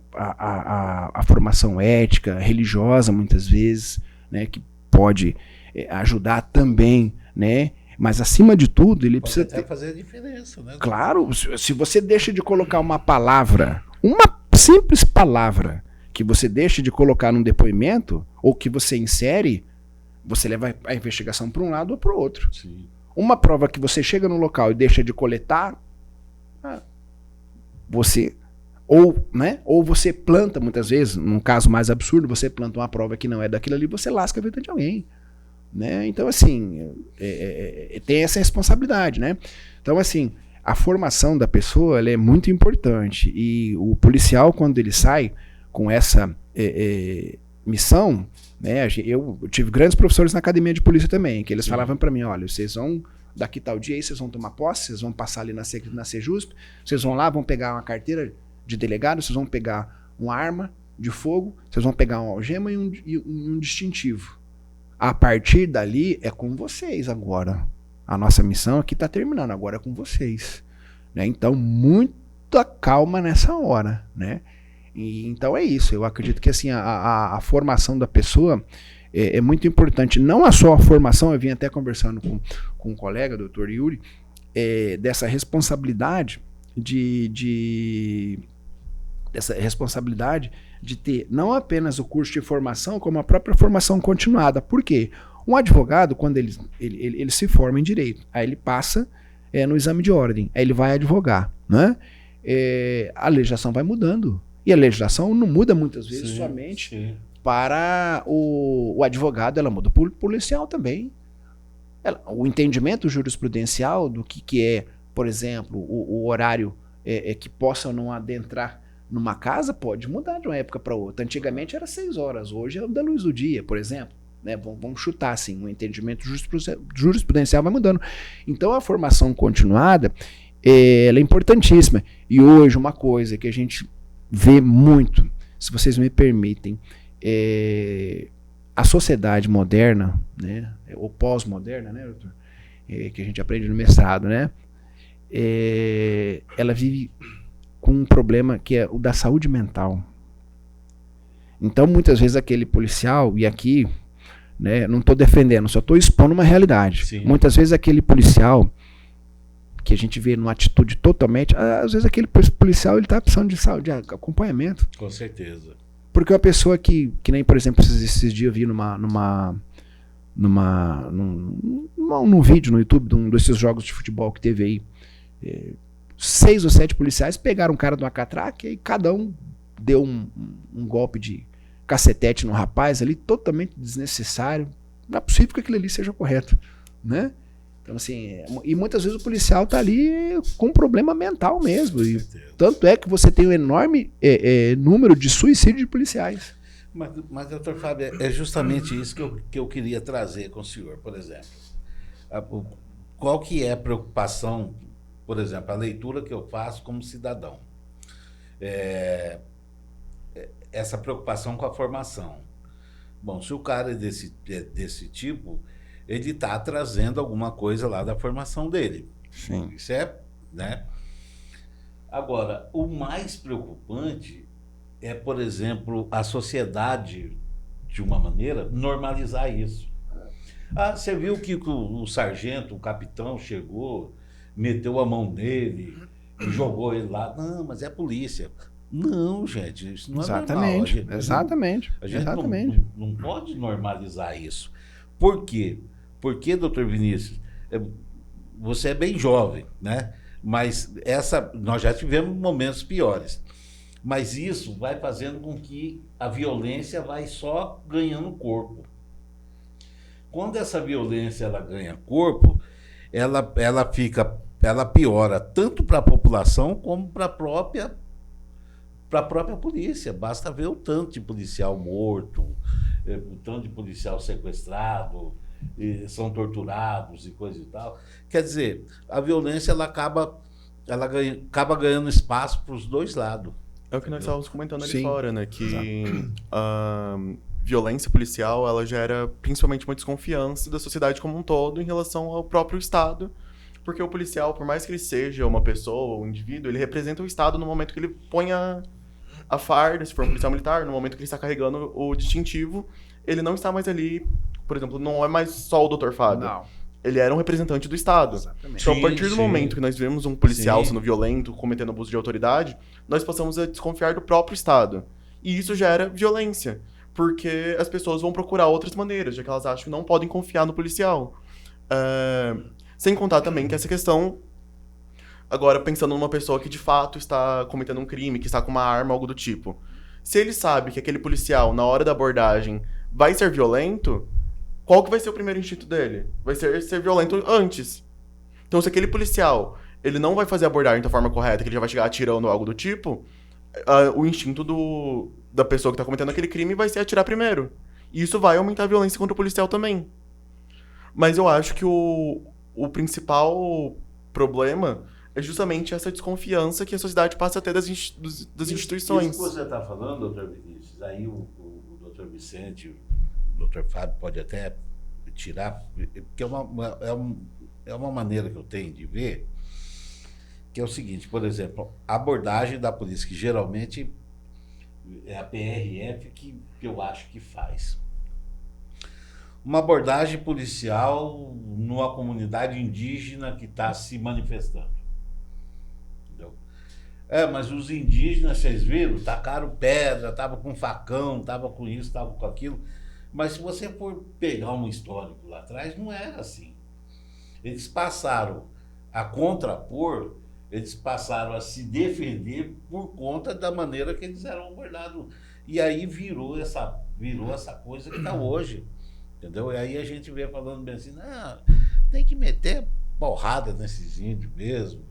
a formação ética, religiosa, muitas vezes, né, que pode ajudar também, né? Mas, acima de tudo, ele precisa fazer a diferença, né? Claro, se você deixa de colocar uma palavra, uma simples palavra, que você deixa de colocar num depoimento, ou que você insere, você leva a investigação para um lado ou para o outro. Sim. Uma prova que você chega no local e deixa de coletar, você ou você planta, muitas vezes, num caso mais absurdo, você planta uma prova que não é daquilo ali, você lasca a vida de alguém. Né? Então, assim, tem essa responsabilidade, né? Então, assim, a formação da pessoa, ela é muito importante, e o policial, quando ele sai com essa missão, né? Eu tive grandes professores na academia de polícia também, que eles falavam para mim: olha, vocês vão, daqui tal dia aí, vocês vão tomar posse, vocês vão passar ali na Sejusp, vocês vão lá, vão pegar uma carteira de delegado, vocês vão pegar uma arma de fogo, vocês vão pegar uma algema e um distintivo. A partir dali é com vocês agora. A nossa missão aqui está terminando, agora é com vocês. Né? Então, muita calma nessa hora, né? Então é isso, eu acredito que assim, a formação da pessoa é muito importante. Não só a formação, eu vim até conversando com um colega, doutor Yuri, dessa responsabilidade de ter não apenas o curso de formação, como a própria formação continuada. Por quê? Um advogado, quando ele se forma em direito, aí ele passa no exame de ordem, aí ele vai advogar, né? A legislação vai mudando. E a legislação não muda muitas vezes somente para o advogado, ela muda para o policial também. O entendimento jurisprudencial do que é, por exemplo, o horário que possa ou não adentrar numa casa pode mudar de uma época para outra. Antigamente era 6 horas, hoje é da luz do dia, por exemplo. né? Vamos chutar assim, o entendimento jurisprudencial vai mudando. Então a formação continuada, ela é importantíssima. E hoje uma coisa que a gente vê muito, se vocês me permitem, a sociedade moderna, né, ou pós-moderna, né, doutor, que a gente aprende no mestrado, né, ela vive com um problema que é o da saúde mental. Então, muitas vezes aquele policial, e aqui, né, não estou defendendo, só estou expondo uma realidade. Sim. Muitas vezes aquele policial que a gente vê numa atitude totalmente, às vezes aquele policial ele está precisando de saúde, de acompanhamento. Com certeza. Porque uma pessoa que nem, por exemplo, esses dias eu vi num vídeo no YouTube de um desses jogos de futebol que teve aí, 6 ou 7 policiais pegaram um cara de uma catraca e cada um deu um golpe de cacetete no rapaz ali, totalmente desnecessário. Não é possível que aquilo ali seja correto, né? Então, assim, e muitas vezes o policial tá ali com um problema mental mesmo. E tanto é que você tem um enorme número de suicídios de policiais. Mas, doutor Fábio, é justamente isso que eu queria trazer com o senhor, por exemplo. Qual que é a preocupação, por exemplo, a leitura que eu faço como cidadão? Essa preocupação com a formação. Bom, se o cara é desse tipo, ele está trazendo alguma coisa lá da formação dele. Sim. Isso é, né? Agora, o mais preocupante é, por exemplo, a sociedade, de uma maneira, normalizar isso. Você viu que o sargento, o capitão chegou, meteu a mão nele e jogou ele lá. Não, mas é a polícia. Não, gente, isso não é normal. Exatamente. A gente não pode normalizar isso. Por quê? Porque, doutor Vinícius, você é bem jovem, né? Mas nós já tivemos momentos piores. Mas isso vai fazendo com que a violência vai só ganhando corpo. Quando essa violência ela ganha corpo, ela piora tanto para a população como para a própria polícia. Basta ver o tanto de policial morto, o tanto de policial sequestrado, são torturados e coisa e tal. Quer dizer, a violência ela acaba ganhando espaço para os dois lados. É o que nós estávamos comentando ali Sim. fora, né? Que a violência policial, ela gera principalmente uma desconfiança da sociedade como um todo em relação ao próprio Estado. Porque o policial, por mais que ele seja uma pessoa, um indivíduo, ele representa o Estado no momento que ele põe a farda, se for um policial militar, no momento que ele está carregando o distintivo, ele não está mais ali, por exemplo, não é mais só o Dr. Fábio. Não. Ele era um representante do Estado. Exatamente. Então, a partir do momento que nós vemos um policial Sim. sendo violento, cometendo abuso de autoridade, nós passamos a desconfiar do próprio Estado. E isso gera violência, porque as pessoas vão procurar outras maneiras, já que elas acham que não podem confiar no policial. Sem contar também que essa questão, agora pensando numa pessoa que de fato está cometendo um crime, que está com uma arma, algo do tipo. Se ele sabe que aquele policial, na hora da abordagem, vai ser violento, qual que vai ser o primeiro instinto dele? Vai ser violento antes. Então, se aquele policial ele não vai fazer a abordagem da forma correta, que ele já vai chegar atirando ou algo do tipo, o instinto da pessoa que está cometendo aquele crime vai ser atirar primeiro. E isso vai aumentar a violência contra o policial também. Mas eu acho que o principal problema é justamente essa desconfiança que a sociedade passa a ter das instituições. Isso que você está falando, doutor Vinícius, aí o doutor Vicente, o doutor Fábio pode até tirar, porque é uma maneira que eu tenho de ver, que é o seguinte, por exemplo, a abordagem da polícia, que geralmente é a PRF que eu acho que faz. Uma abordagem policial numa comunidade indígena que está se manifestando. Entendeu? Mas os indígenas, vocês viram, tacaram pedra, estavam com facão, estavam com isso, estavam com aquilo. Mas se você for pegar um histórico lá atrás, não era assim. Eles passaram a contrapor, eles passaram a se defender por conta da maneira que eles eram abordados. E aí virou essa coisa que está hoje. Entendeu? E aí a gente vê falando bem assim, não, tem que meter porrada nesses índios mesmo.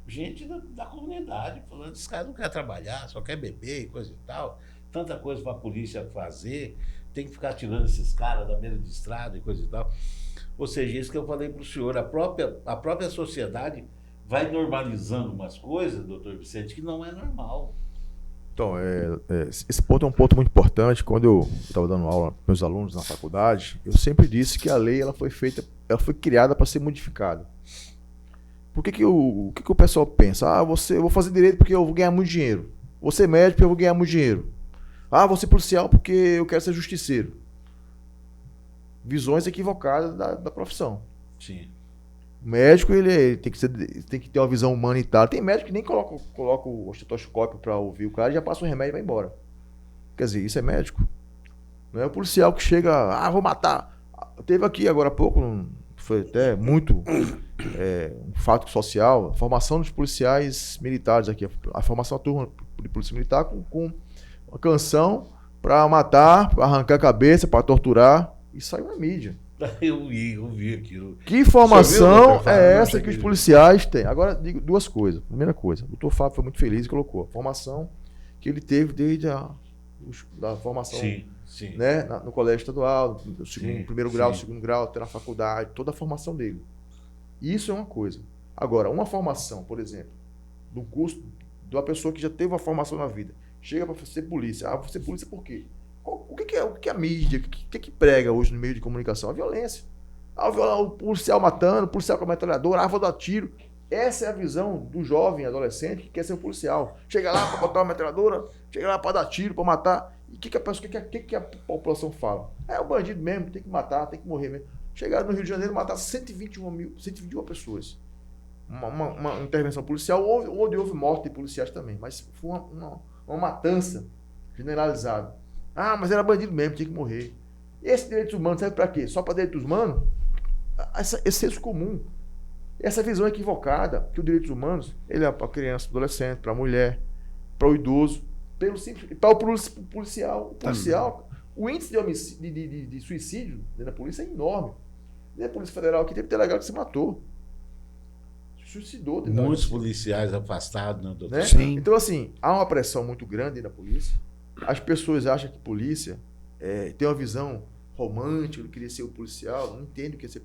Gente da comunidade falando, esse cara não quer trabalhar, só quer beber e coisa e tal. Tanta coisa para a polícia fazer, tem que ficar tirando esses caras da beira de estrada e coisa e tal. Ou seja, isso que eu falei para o senhor, a própria sociedade vai normalizando umas coisas, doutor Vicente, que não é normal. Então, esse ponto é um ponto muito importante. Quando eu estava dando aula para meus alunos na faculdade, eu sempre disse que a lei ela foi criada para ser modificada. Por que o pessoal pensa? Ah, eu vou fazer direito porque eu vou ganhar muito dinheiro. Vou ser médico porque eu vou ganhar muito dinheiro. Ah, vou ser policial porque eu quero ser justiceiro. Visões equivocadas da profissão. Sim. O médico ele tem que ter uma visão humanitária. Tem médico que nem coloca o estetoscópio para ouvir o cara e já passa o remédio e vai embora. Quer dizer, isso é médico. Não é o policial que chega, vou matar. Teve aqui agora há pouco, foi até muito um fato social, a formação dos policiais militares aqui, a formação da turma de polícia militar com uma canção para matar, para arrancar a cabeça, para torturar, e saiu na mídia. Eu vi aquilo. Que informação viu, é essa que os policiais têm? Agora, digo duas coisas. Primeira coisa, o doutor Fábio foi muito feliz e colocou a formação que ele teve desde a formação Sim. né, no colégio estadual, primeiro grau, sim. segundo grau, até na faculdade, toda a formação dele. Isso é uma coisa. Agora, uma formação, por exemplo, do curso de uma pessoa que já teve uma formação na vida, chega para ser polícia. Vou ser polícia por quê? O que é a mídia? O que prega hoje no meio de comunicação? A violência. O policial matando, o policial com a metralhadora, vou dar tiro. Essa é a visão do jovem adolescente que quer ser um policial. Chega lá para botar uma metralhadora, chega lá para dar tiro, para matar. E o que a população fala? É o bandido mesmo, tem que matar, tem que morrer mesmo. Chegaram no Rio de Janeiro e mataram 121 pessoas. Uma intervenção policial onde houve morte de policiais também. Mas foi uma matança generalizada. Mas era bandido mesmo, tinha que morrer. Esse direitos humanos serve para quê? Só para direitos humanos? Esse senso comum. Essa visão equivocada que os direitos humanos ele é para criança, adolescente, para a mulher, para o idoso, para o policial. O policial, o índice de suicídio dentro da polícia é enorme. Dentro da Polícia Federal aqui teve delegado que se matou. Se suicidou. Muitos policiais afastados, né, doutor? Né? Sim. Então, assim, há uma pressão muito grande na polícia. As pessoas acham que polícia tem uma visão romântica, eu queria ser o policial, não entende o que é ser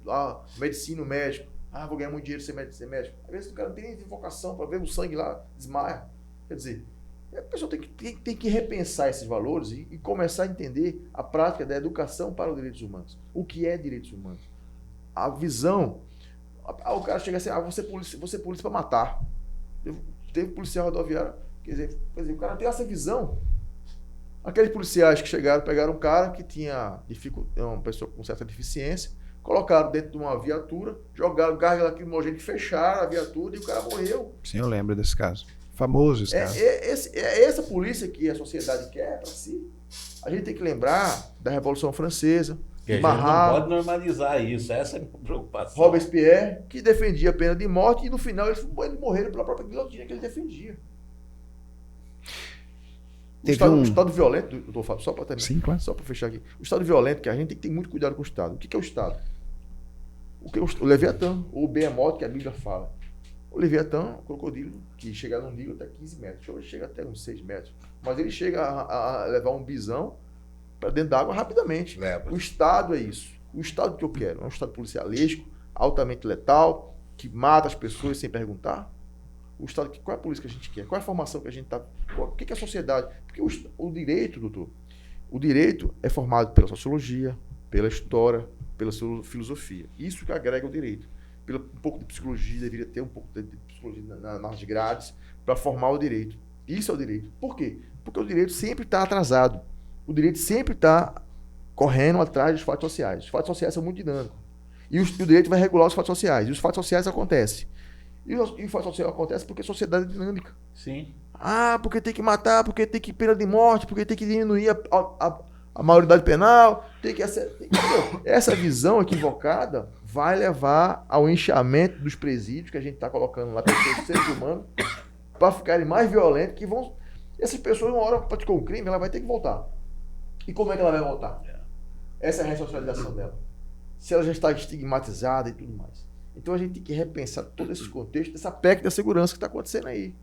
medicina, médico. Vou ganhar muito dinheiro ser médico. Às vezes o cara não tem nem vocação para ver o sangue lá, desmaia. Quer dizer, a pessoa tem que repensar esses valores e começar a entender a prática da educação para os direitos humanos. O que é direitos humanos? A visão. O cara chega assim, vou ser polícia para matar. Teve policial rodoviário. Quer dizer, o cara tem essa visão. Aqueles policiais que chegaram, pegaram um cara que tinha uma pessoa com certa deficiência, colocaram dentro de uma viatura, jogaram gás lacrimogêneo, fecharam a viatura e o cara morreu. Sim, eu lembro desse caso. Famoso esse caso. É essa polícia que a sociedade quer para si. A gente tem que lembrar da Revolução Francesa, que a gente não pode normalizar isso, essa é a minha preocupação. Robespierre, que defendia a pena de morte e no final eles morreram pela própria guilhotina que ele defendia. O estado violento, doutor Fábio, só para terminar, Sim, claro. só para fechar aqui. O estado violento, que a gente tem que ter muito cuidado com o Estado. O que é o Estado? O Leviatã, ou o Behemoth, que a Bíblia fala. O Leviatã, o crocodilo, que chega num nível até 15 metros, hoje chega até uns 6 metros. Mas ele chega a levar um bisão para dentro d'água rapidamente. Leva. O Estado é isso. O Estado que eu quero é um Estado policialesco, altamente letal, que mata as pessoas sem perguntar. O Estado, qual é a polícia que a gente quer? Qual é a formação que a gente está... O que é a sociedade? Porque o direito, doutor, o direito é formado pela sociologia, pela história, pela filosofia. Isso que agrega o direito. Um pouco de psicologia, deveria ter um pouco de psicologia nas grades para formar o direito. Isso é o direito. Por quê? Porque o direito sempre está atrasado. O direito sempre está correndo atrás dos fatos sociais. Os fatos sociais são muito dinâmicos. E o direito vai regular os fatos sociais. E os fatos sociais acontecem. E o fato social acontece porque a sociedade é dinâmica. Sim. Porque tem que matar, porque tem que pena de morte, porque tem que diminuir a maioridade penal. Essa visão equivocada vai levar ao inchamento dos presídios que a gente está colocando lá, pessoas, seres humanos, para ficarem mais violentos, que vão... Essas pessoas, uma hora praticou um crime, ela vai ter que voltar. E como é que ela vai voltar? Essa é a ressocialização dela. Se ela já está estigmatizada e tudo mais. Então a gente tem que repensar todo esse contexto dessa PEC da segurança que está acontecendo aí.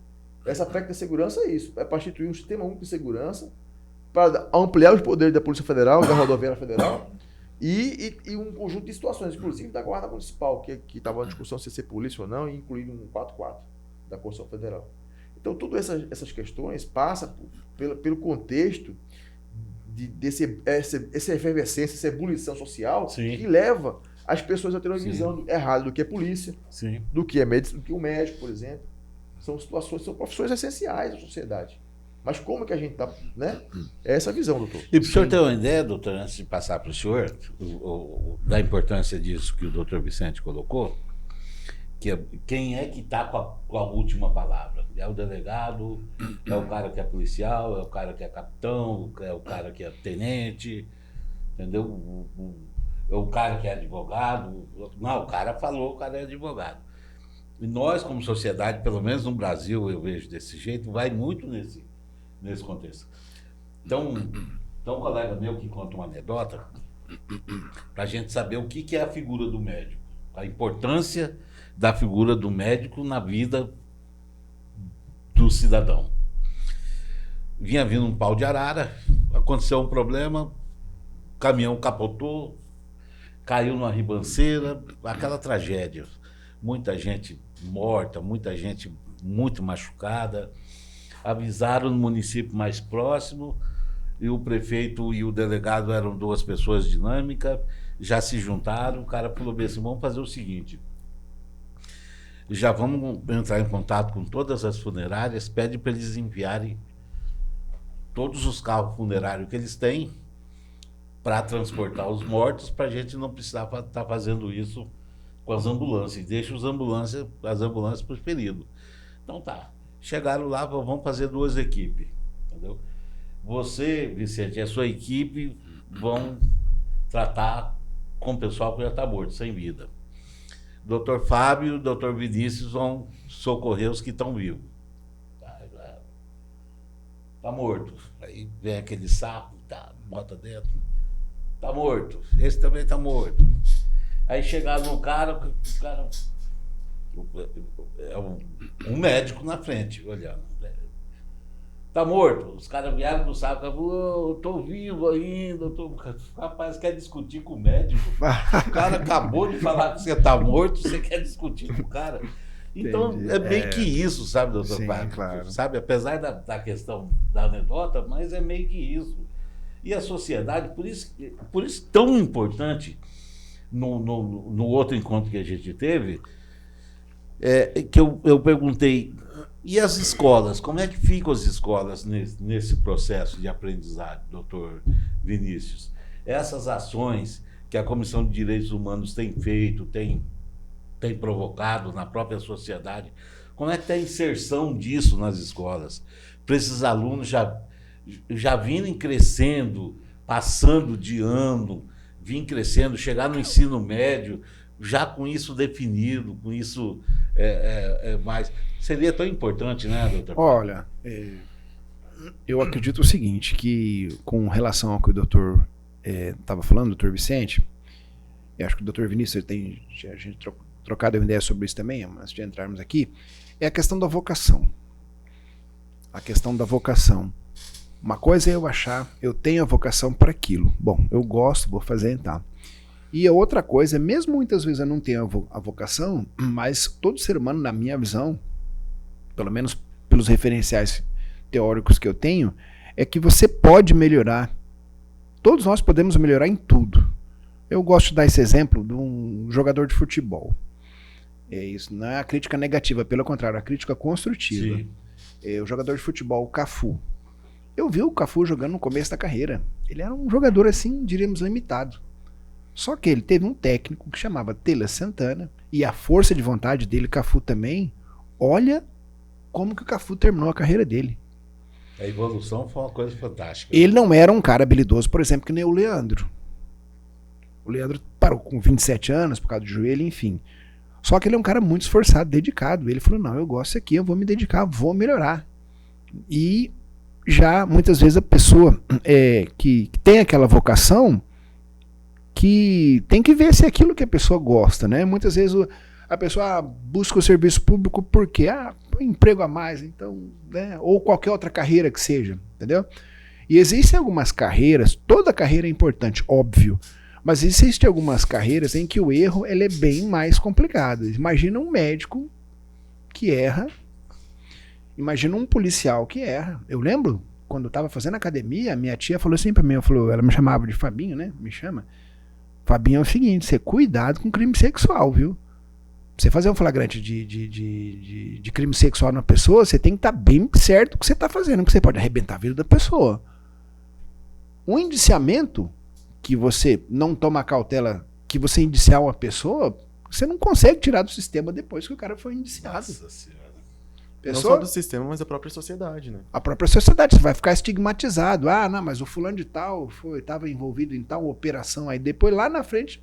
Essa PEC da segurança é isso. É para instituir um sistema único de segurança para ampliar os poderes da Polícia Federal e da Rodoviária Federal e um conjunto de situações, inclusive da Guarda Municipal, que estava na discussão se ser polícia ou não, e incluir um 4-4 da Constituição Federal. Então, todas essas questões passam pelo contexto essa efervescência, essa ebulição social que leva as pessoas a terem uma visão errada do que é polícia, do que é médico, do que o médico, por exemplo. São profissões essenciais da sociedade. Mas como que a gente está, né? É essa visão, doutor. E para o senhor ter uma ideia, doutor, antes de passar para o senhor, da importância disso que o doutor Vicente colocou, que quem é que está com a última palavra? É o delegado, é o cara que é policial, é o cara que é capitão, é o cara que é tenente, entendeu? É o cara que é advogado. Não, o cara falou, o cara é advogado. E nós, como sociedade, pelo menos no Brasil, eu vejo desse jeito, vai muito nesse contexto. Então, um colega meu que conta uma anedota, para a gente saber o que é a figura do médico, a importância da figura do médico na vida do cidadão. Vinha vindo um pau de arara, aconteceu um problema, o caminhão capotou, caiu numa ribanceira, aquela tragédia. Muita gente morta, muita gente muito machucada. Avisaram no município mais próximo, e o prefeito e o delegado eram duas pessoas dinâmicas, já se juntaram. O cara falou bem assim: vamos fazer o seguinte, já vamos entrar em contato com todas as funerárias, pede para eles enviarem todos os carros funerários que eles têm para transportar os mortos, para a gente não precisar estar fazendo isso com as ambulâncias, deixa as ambulâncias para os feridos. Então tá, chegaram lá, vamos fazer duas equipes, entendeu? Você, Vicente, e a sua equipe vão tratar com o pessoal que já está morto, sem vida. Dr. Fábio e o Dr. Vinícius vão socorrer os que estão vivos. Tá morto. Aí vem aquele saco, bota dentro. Tá morto. Esse também tá morto. Aí chegaram no cara, o cara é um médico na frente, olhando. Tá morto. Os caras vieram pro saco, falou: tô vivo ainda, Rapaz, quer discutir com o médico? O cara acabou de falar que você tá morto, você quer discutir com o cara? Então, entendi. É meio que isso, sabe, doutor Fábio? Claro. Sabe, apesar da questão da anedota, mas é meio que isso. E a sociedade, por isso tão importante, no outro encontro que a gente teve, que eu perguntei: e as escolas? Como é que ficam as escolas nesse processo de aprendizado, doutor Vinícius? Essas ações que a Comissão de Direitos Humanos tem feito, tem provocado na própria sociedade, como é que está a inserção disso nas escolas? Para esses alunos já virem crescendo, passando de ano, virem crescendo, chegar no ensino médio, já com isso definido, com isso mais... Seria tão importante, né, doutor? Olha, eu acredito o seguinte, que com relação ao que o doutor estava falando, doutor Vicente, eu acho que o doutor Vinícius a gente trocado uma ideia sobre isso também, antes de entrarmos aqui, é a questão da vocação. A questão da vocação. Uma coisa é eu achar, eu tenho a vocação para aquilo. Bom, eu gosto, vou fazer então. E a outra coisa, mesmo muitas vezes eu não tenho a vocação, mas todo ser humano, na minha visão, pelo menos pelos referenciais teóricos que eu tenho, é que você pode melhorar. Todos nós podemos melhorar em tudo. Eu gosto de dar esse exemplo de um jogador de futebol. Isso não é a crítica negativa, pelo contrário, a crítica construtiva. O jogador de futebol, o Cafu. Eu vi o Cafu jogando no começo da carreira. Ele era um jogador assim, diríamos, limitado. Só que ele teve um técnico que chamava Tele Santana, e a força de vontade dele, Cafu também, olha como que o Cafu terminou a carreira dele. A evolução foi uma coisa fantástica. Ele não era um cara habilidoso, por exemplo, que nem o Leandro. O Leandro parou com 27 anos por causa do joelho, enfim. Só que ele é um cara muito esforçado, dedicado. Ele falou: não, eu gosto disso aqui, eu vou me dedicar, vou melhorar. E já, muitas vezes, a pessoa que tem aquela vocação, que tem que ver se é aquilo que a pessoa gosta, né? Muitas vezes a pessoa busca o serviço público porque emprego a mais, então, né? Ou qualquer outra carreira que seja, entendeu? E existem algumas carreiras, toda carreira é importante, óbvio, mas existem algumas carreiras em que o erro ele é bem mais complicado. Imagina um médico que erra, imagina um policial que erra. Eu lembro, quando eu estava fazendo academia, minha tia falou assim para mim, ela me chamava de Fabinho, né? Me chama. Fabinho, é o seguinte, você cuidado com crime sexual, viu? Pra você fazer um flagrante de crime sexual na pessoa, você tem que estar bem certo do que você está fazendo, porque você pode arrebentar a vida da pessoa. Um indiciamento que você não toma cautela, que você indiciar uma pessoa, você não consegue tirar do sistema depois que o cara foi indiciado. Nossa Senhora. Não só do sistema, mas da própria sociedade, né? A própria sociedade, você vai ficar estigmatizado. Ah, não, mas o fulano de tal estava envolvido em tal operação. Aí depois, lá na frente,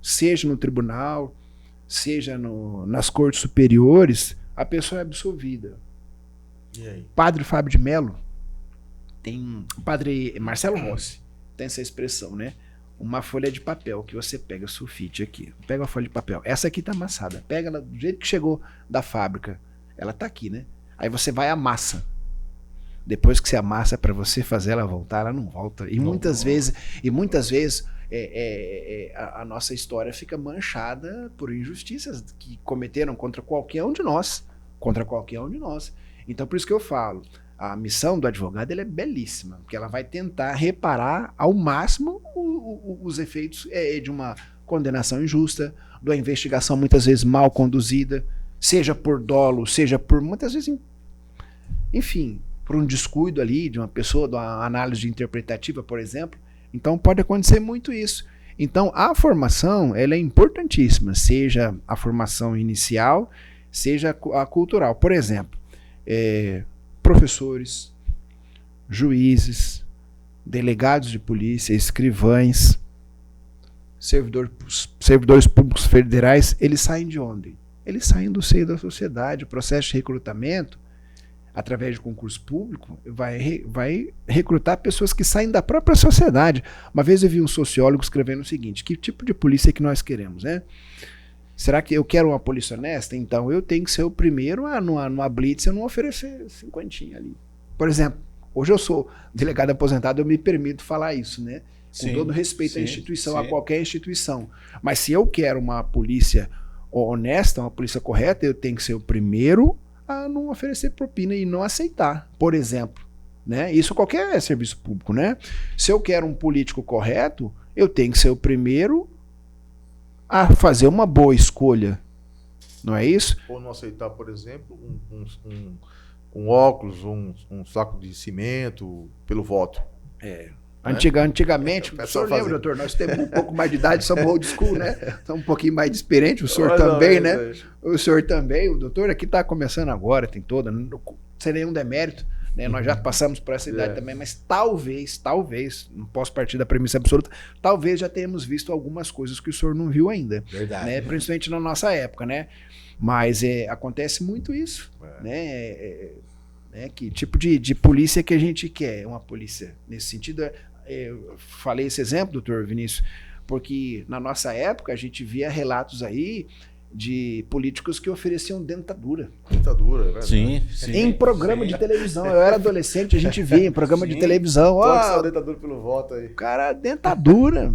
seja no tribunal, seja nas cortes superiores, a pessoa é absolvida. E aí? Padre Fábio de Mello, Padre Marcelo Rossi, tem essa expressão, né? Uma folha de papel que você pega, sulfite aqui. Pega a folha de papel. Essa aqui tá amassada. Pega ela do jeito que chegou da fábrica. Ela tá aqui, né? Aí você vai e amassa. Depois que você amassa para você fazer ela voltar, ela não volta. E muitas vezes a nossa história fica manchada por injustiças que cometeram contra qualquer um de nós. Então por isso que eu falo, a missão do advogado ela é belíssima, porque ela vai tentar reparar ao máximo os efeitos de uma condenação injusta, de uma investigação muitas vezes mal conduzida, seja por dolo, seja por muitas vezes, enfim, por um descuido ali de uma pessoa, de uma análise interpretativa, por exemplo. Então pode acontecer muito isso. Então a formação ela é importantíssima, seja a formação inicial, seja a cultural. Por exemplo, professores, juízes, delegados de polícia, escrivães, servidores públicos federais, eles saem de onde? Eles saem do seio da sociedade. O processo de recrutamento, através de concurso público, vai recrutar pessoas que saem da própria sociedade. Uma vez eu vi um sociólogo escrevendo o seguinte: que tipo de polícia que nós queremos, né? Será que eu quero uma polícia honesta? Então eu tenho que ser o primeiro a, numa blitz, eu não oferecer cinquentinha ali. Por exemplo, hoje eu sou delegado aposentado, eu me permito falar isso, né? Com todo respeito à instituição, a qualquer instituição. Mas se eu quero uma polícia honesta, uma polícia correta, eu tenho que ser o primeiro a não oferecer propina e não aceitar, por exemplo, né? Isso qualquer serviço público, né? Se eu quero um político correto, eu tenho que ser o primeiro a fazer uma boa escolha, não é isso? Ou não aceitar, por exemplo, um óculos, um saco de cimento pelo voto. Antigamente, o senhor lembra, doutor, nós temos um pouco mais de idade, somos old school, né? Estamos um pouquinho mais experiente, o senhor também, né? O senhor também, o doutor aqui está começando agora, tem toda, sem nenhum demérito, né? Nós já passamos por essa idade também, mas talvez, não posso partir da premissa absoluta, talvez já tenhamos visto algumas coisas que o senhor não viu ainda. Verdade. Né? Principalmente na nossa época, né? Mas acontece muito isso, né? Que tipo de polícia que a gente quer? Uma polícia nesse sentido. Eu falei esse exemplo, doutor Vinícius, porque na nossa época a gente via relatos aí de políticos que ofereciam dentadura. Dentadura, é verdade. Sim. Em programa de televisão. Eu era adolescente, a gente via em programa de televisão. Pode ser dentadura pelo voto aí. Cara, dentadura,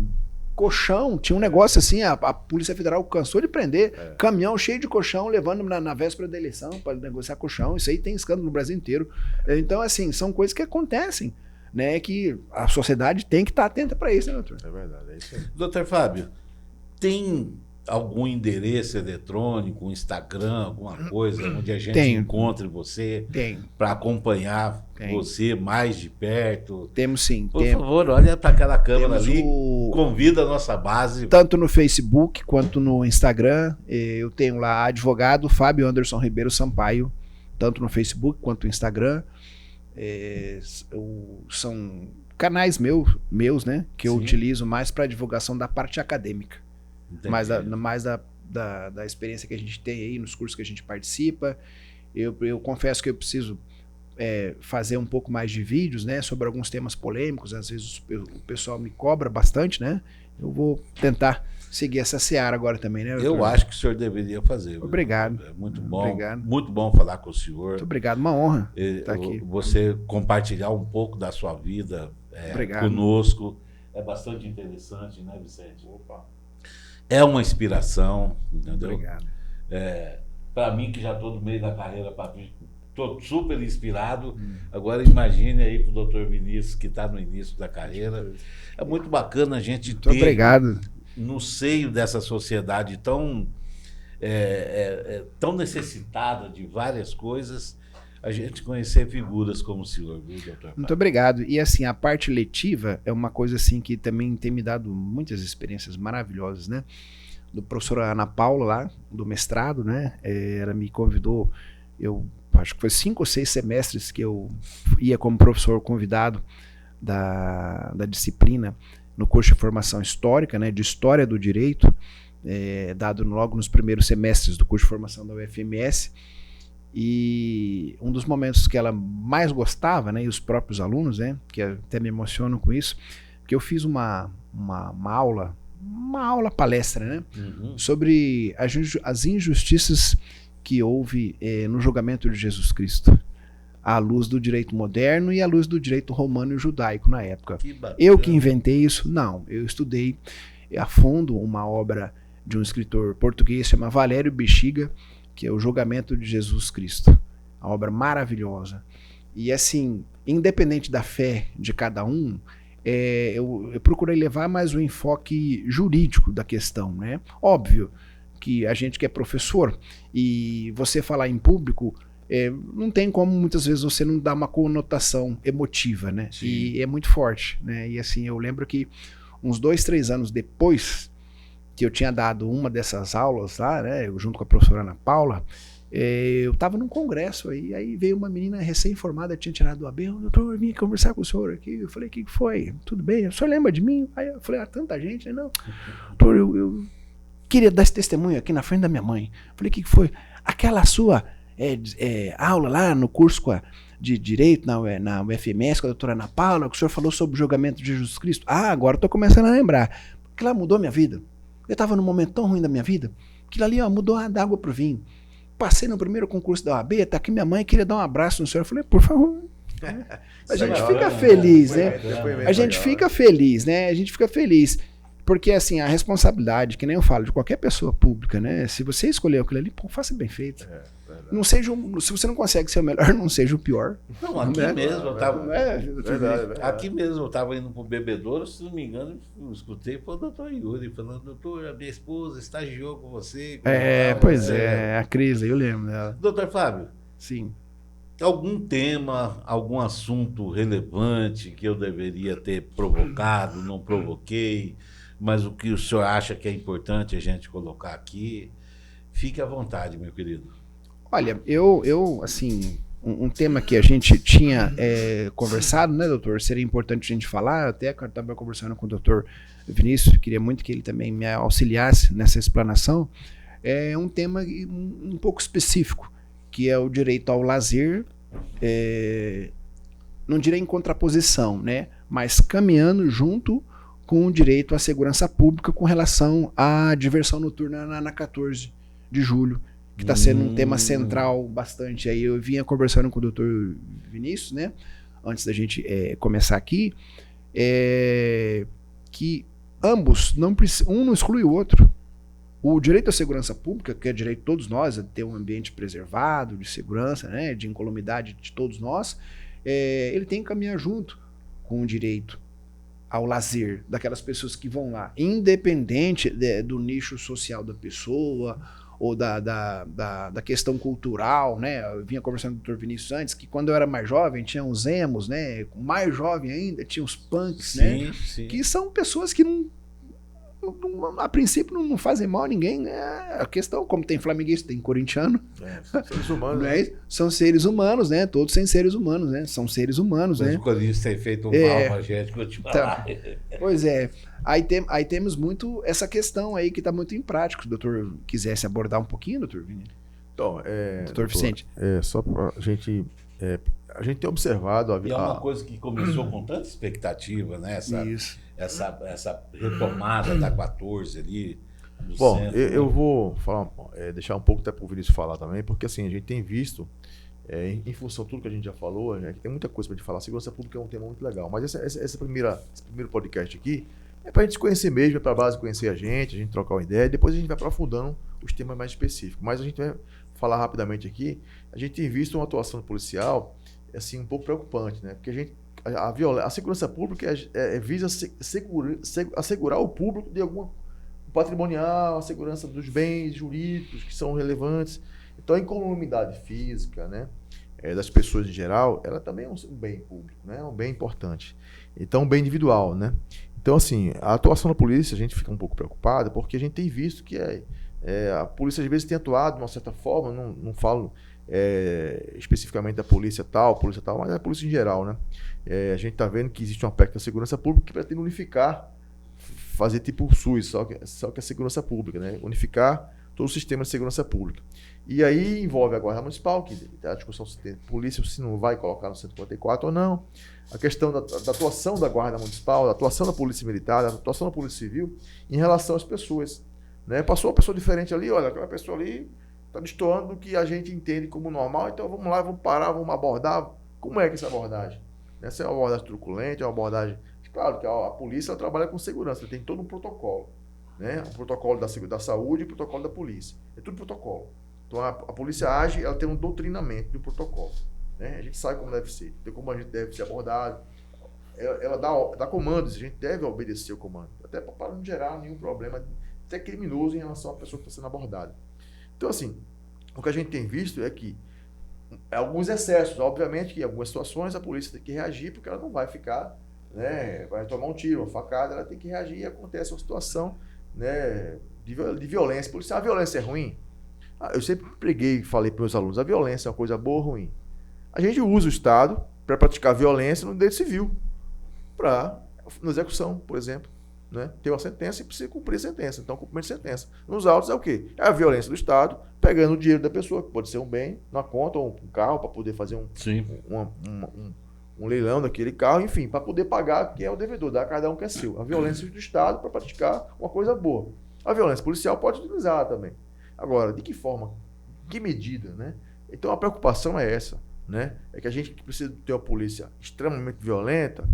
colchão, tinha um negócio assim, a Polícia Federal cansou de prender, caminhão cheio de colchão, levando na véspera da eleição para negociar colchão. Isso aí tem escândalo no Brasil inteiro. Então, assim, são coisas que acontecem, né, que a sociedade tem que estar atenta para isso, né, doutor? É verdade, é isso aí. Doutor Fábio, tem algum endereço eletrônico, um Instagram, alguma coisa onde a gente encontre você para acompanhar você mais de perto? Temos sim. Por favor, olha para aquela câmera ali, convida a nossa base. Tanto no Facebook quanto no Instagram, eu tenho lá advogado Fábio Anderson Ribeiro Sampaio, tanto no Facebook quanto no Instagram. São canais meus, né, que eu utilizo mais para divulgação da parte acadêmica. Mais da experiência que a gente tem aí nos cursos que a gente participa. Eu confesso que eu preciso fazer um pouco mais de vídeos, né, sobre alguns temas polêmicos. Às vezes o pessoal me cobra bastante, né? Eu vou tentar seguir essa seara agora também, né, doutor? Eu acho que o senhor deveria fazer. Viu? Obrigado. É muito bom. Obrigado. Muito bom falar com o senhor. Muito obrigado, uma honra estar aqui. Você compartilhar um pouco da sua vida Obrigado. conosco. É bastante interessante, né, Vicente? Opa. É uma inspiração, entendeu? Obrigado. Para mim, que já estou no meio da carreira, estou super inspirado. Agora imagine aí para o doutor Vinícius, que está no início da carreira. É muito bacana a gente Muito obrigado. no seio dessa sociedade tão necessitada de várias coisas, a gente conhecer figuras como o senhor, viu, doutor? Muito obrigado. E assim, a parte letiva é uma coisa assim que também tem me dado muitas experiências maravilhosas, né? Do professor Ana Paula lá, do mestrado, né? Ela me convidou, eu acho que foi 5 ou 6 semestres que eu ia como professor convidado da disciplina no curso de formação histórica, né? De História do Direito, dado logo nos primeiros semestres do curso de formação da UFMS. E um dos momentos que ela mais gostava, né, e os próprios alunos, né, que até me emocionam com isso, que eu fiz uma aula palestra, né, sobre as injustiças que houve no julgamento de Jesus Cristo, à luz do direito moderno e à luz do direito romano e judaico na época. Eu que inventei isso? Não, eu estudei a fundo uma obra de um escritor português chamado Valério Bexiga, que é o Julgamento de Jesus Cristo. A obra maravilhosa. E assim, independente da fé de cada um, eu procurei levar mais o enfoque jurídico da questão, né? Óbvio que a gente que é professor e você falar em público, não tem como muitas vezes você não dar uma conotação emotiva, né? Sim. E é muito forte, né? E assim, eu lembro que uns 2, 3 anos depois que eu tinha dado uma dessas aulas lá, né, junto com a professora Ana Paula, eu estava num congresso aí veio uma menina recém-formada, tinha tirado o AB, doutor, eu vim conversar com o senhor aqui. Eu falei, o que foi? Tudo bem? O senhor lembra de mim? Aí eu falei, tanta gente, não. Doutor, eu queria dar esse testemunho aqui na frente da minha mãe. Eu falei, o que foi? Aquela sua aula lá no curso de Direito na UFMS, com a doutora Ana Paula, que o senhor falou sobre o julgamento de Jesus Cristo. Agora estou começando a lembrar. Porque lá mudou minha vida. Eu estava num momento tão ruim da minha vida, que ali mudou da água pro vinho. Passei no primeiro concurso da OAB, tá aqui minha mãe, queria dar um abraço no senhor. Eu falei, por favor. A gente fica feliz, né? A gente fica feliz, né? A gente fica feliz. Porque, assim, a responsabilidade, que nem eu falo, de qualquer pessoa pública, né? Se você escolheu aquilo ali, faça bem feito. Não seja se você não consegue ser o melhor, não seja o pior. Não, aqui mesmo eu estava. Verdade. Aqui mesmo eu estava indo para o bebedouro, se não me engano, eu escutei o doutor Yuri falando, doutor, a minha esposa estagiou com você. A Cris, eu lembro dela. Doutor Fábio. Sim. Algum tema, algum assunto relevante que eu deveria ter provocado, não provoquei, mas o que o senhor acha que é importante a gente colocar aqui, fique à vontade, meu querido. Olha, eu assim, um tema que a gente tinha conversado, né, doutor, seria importante a gente falar, até que eu estava conversando com o doutor Vinícius, queria muito que ele também me auxiliasse nessa explanação, é um tema um pouco específico, que é o direito ao lazer, não direi em contraposição, né, mas caminhando junto com o direito à segurança pública com relação à diversão noturna na 14 de julho, que está sendo um tema central bastante. Aí eu vinha conversando com o doutor Vinícius, né, antes da gente começar aqui, que ambos, um não exclui o outro. O direito à segurança pública, que é direito de todos nós, a ter um ambiente preservado, de segurança, né, de incolumidade de todos nós, ele tem que caminhar junto com o direito ao lazer daquelas pessoas que vão lá, independente do nicho social da pessoa, ou da questão cultural, né? Eu vinha conversando com o doutor Vinícius antes, que quando eu era mais jovem, tinha os emos, né? Mais jovem ainda, tinha os punks, né? Sim. Que são pessoas que a princípio não fazem mal a ninguém, né? A questão, como tem flamenguista, tem corintiano. São seres humanos. Né? São seres humanos, né? Todos sem seres humanos, né? São seres humanos, mas né? o Corinthians tem feito um mal pra gente, que eu te falar. Pois é. Aí temos muito essa questão aí que está muito em prática. Se o doutor quisesse abordar um pouquinho, doutor Vini. Então, doutor Vicente. Só para a gente tem observado... E é uma coisa que começou com tanta expectativa, né? Isso. essa retomada da 14 ali. Do Bom, centro, eu né? vou falar, deixar um pouco até para o Vinícius falar também, porque assim, a gente tem visto, em função de tudo que a gente já falou, né, que tem muita coisa para gente falar. Segurança pública é um tema muito legal, mas esse primeiro podcast aqui é para a gente se conhecer mesmo, é para a base conhecer a gente trocar uma ideia, e depois a gente vai aprofundando os temas mais específicos. Mas a gente vai falar rapidamente aqui, a gente tem visto uma atuação policial assim, um pouco preocupante, né? Porque a segurança pública visa assegurar o público de alguma patrimonial, a segurança dos bens jurídicos que são relevantes. Então, a incolumidade física, né, das pessoas em geral, ela também é um bem público, né, é um bem importante. Então, um bem individual, né. Então, assim, a atuação da polícia, a gente fica um pouco preocupado, porque a gente tem visto que a polícia, às vezes, tem atuado de uma certa forma, não falo especificamente da polícia tal, mas da polícia em geral, né. A gente está vendo que existe um aspecto da segurança pública que pretende unificar, fazer tipo o SUS, só que a segurança pública, né? Unificar todo o sistema de segurança pública. E aí envolve a Guarda Municipal, que a discussão se tem polícia, se não vai colocar no 154 ou não, a questão da atuação da Guarda Municipal, da atuação da Polícia Militar, da atuação da Polícia Civil em relação às pessoas, né? Passou uma pessoa diferente ali, olha, aquela pessoa ali está destoando do que a gente entende como normal, então vamos lá, vamos parar, vamos abordar. Como é que é essa abordagem? Essa é uma abordagem truculenta, é uma abordagem... Claro que a polícia ela trabalha com segurança, tem todo um protocolo, né? Um protocolo da saúde e um protocolo da polícia. É tudo protocolo. Então a polícia age, ela tem um doutrinamento do protocolo, né? A gente sabe como deve ser, tem como a gente deve ser abordado. Ela dá comandos, a gente deve obedecer o comando, até para não gerar nenhum problema, até criminoso em relação à pessoa que está sendo abordada. Então, assim, o que a gente tem visto é que alguns excessos, obviamente que em algumas situações a polícia tem que reagir, porque ela não vai ficar, né, vai tomar um tiro, uma facada, ela tem que reagir e acontece uma situação, né, de violência policial. A violência é ruim? Eu sempre preguei e falei para os meus alunos, a violência é uma coisa boa ou ruim? A gente usa o Estado para praticar violência no direito civil, na execução, por exemplo. Né? Tem uma sentença e precisa cumprir a sentença, então cumprimento de sentença. Nos autos é o quê? É a violência do Estado, pegando o dinheiro da pessoa, que pode ser um bem, uma conta ou um carro, para poder fazer um leilão daquele carro, enfim, para poder pagar quem é o devedor, dar a cada um que é seu. A violência do Estado para praticar uma coisa boa. A violência policial pode utilizar também. Agora, de que forma? Que medida, né? Então a preocupação é essa, né? É que a gente precisa ter uma polícia extremamente violenta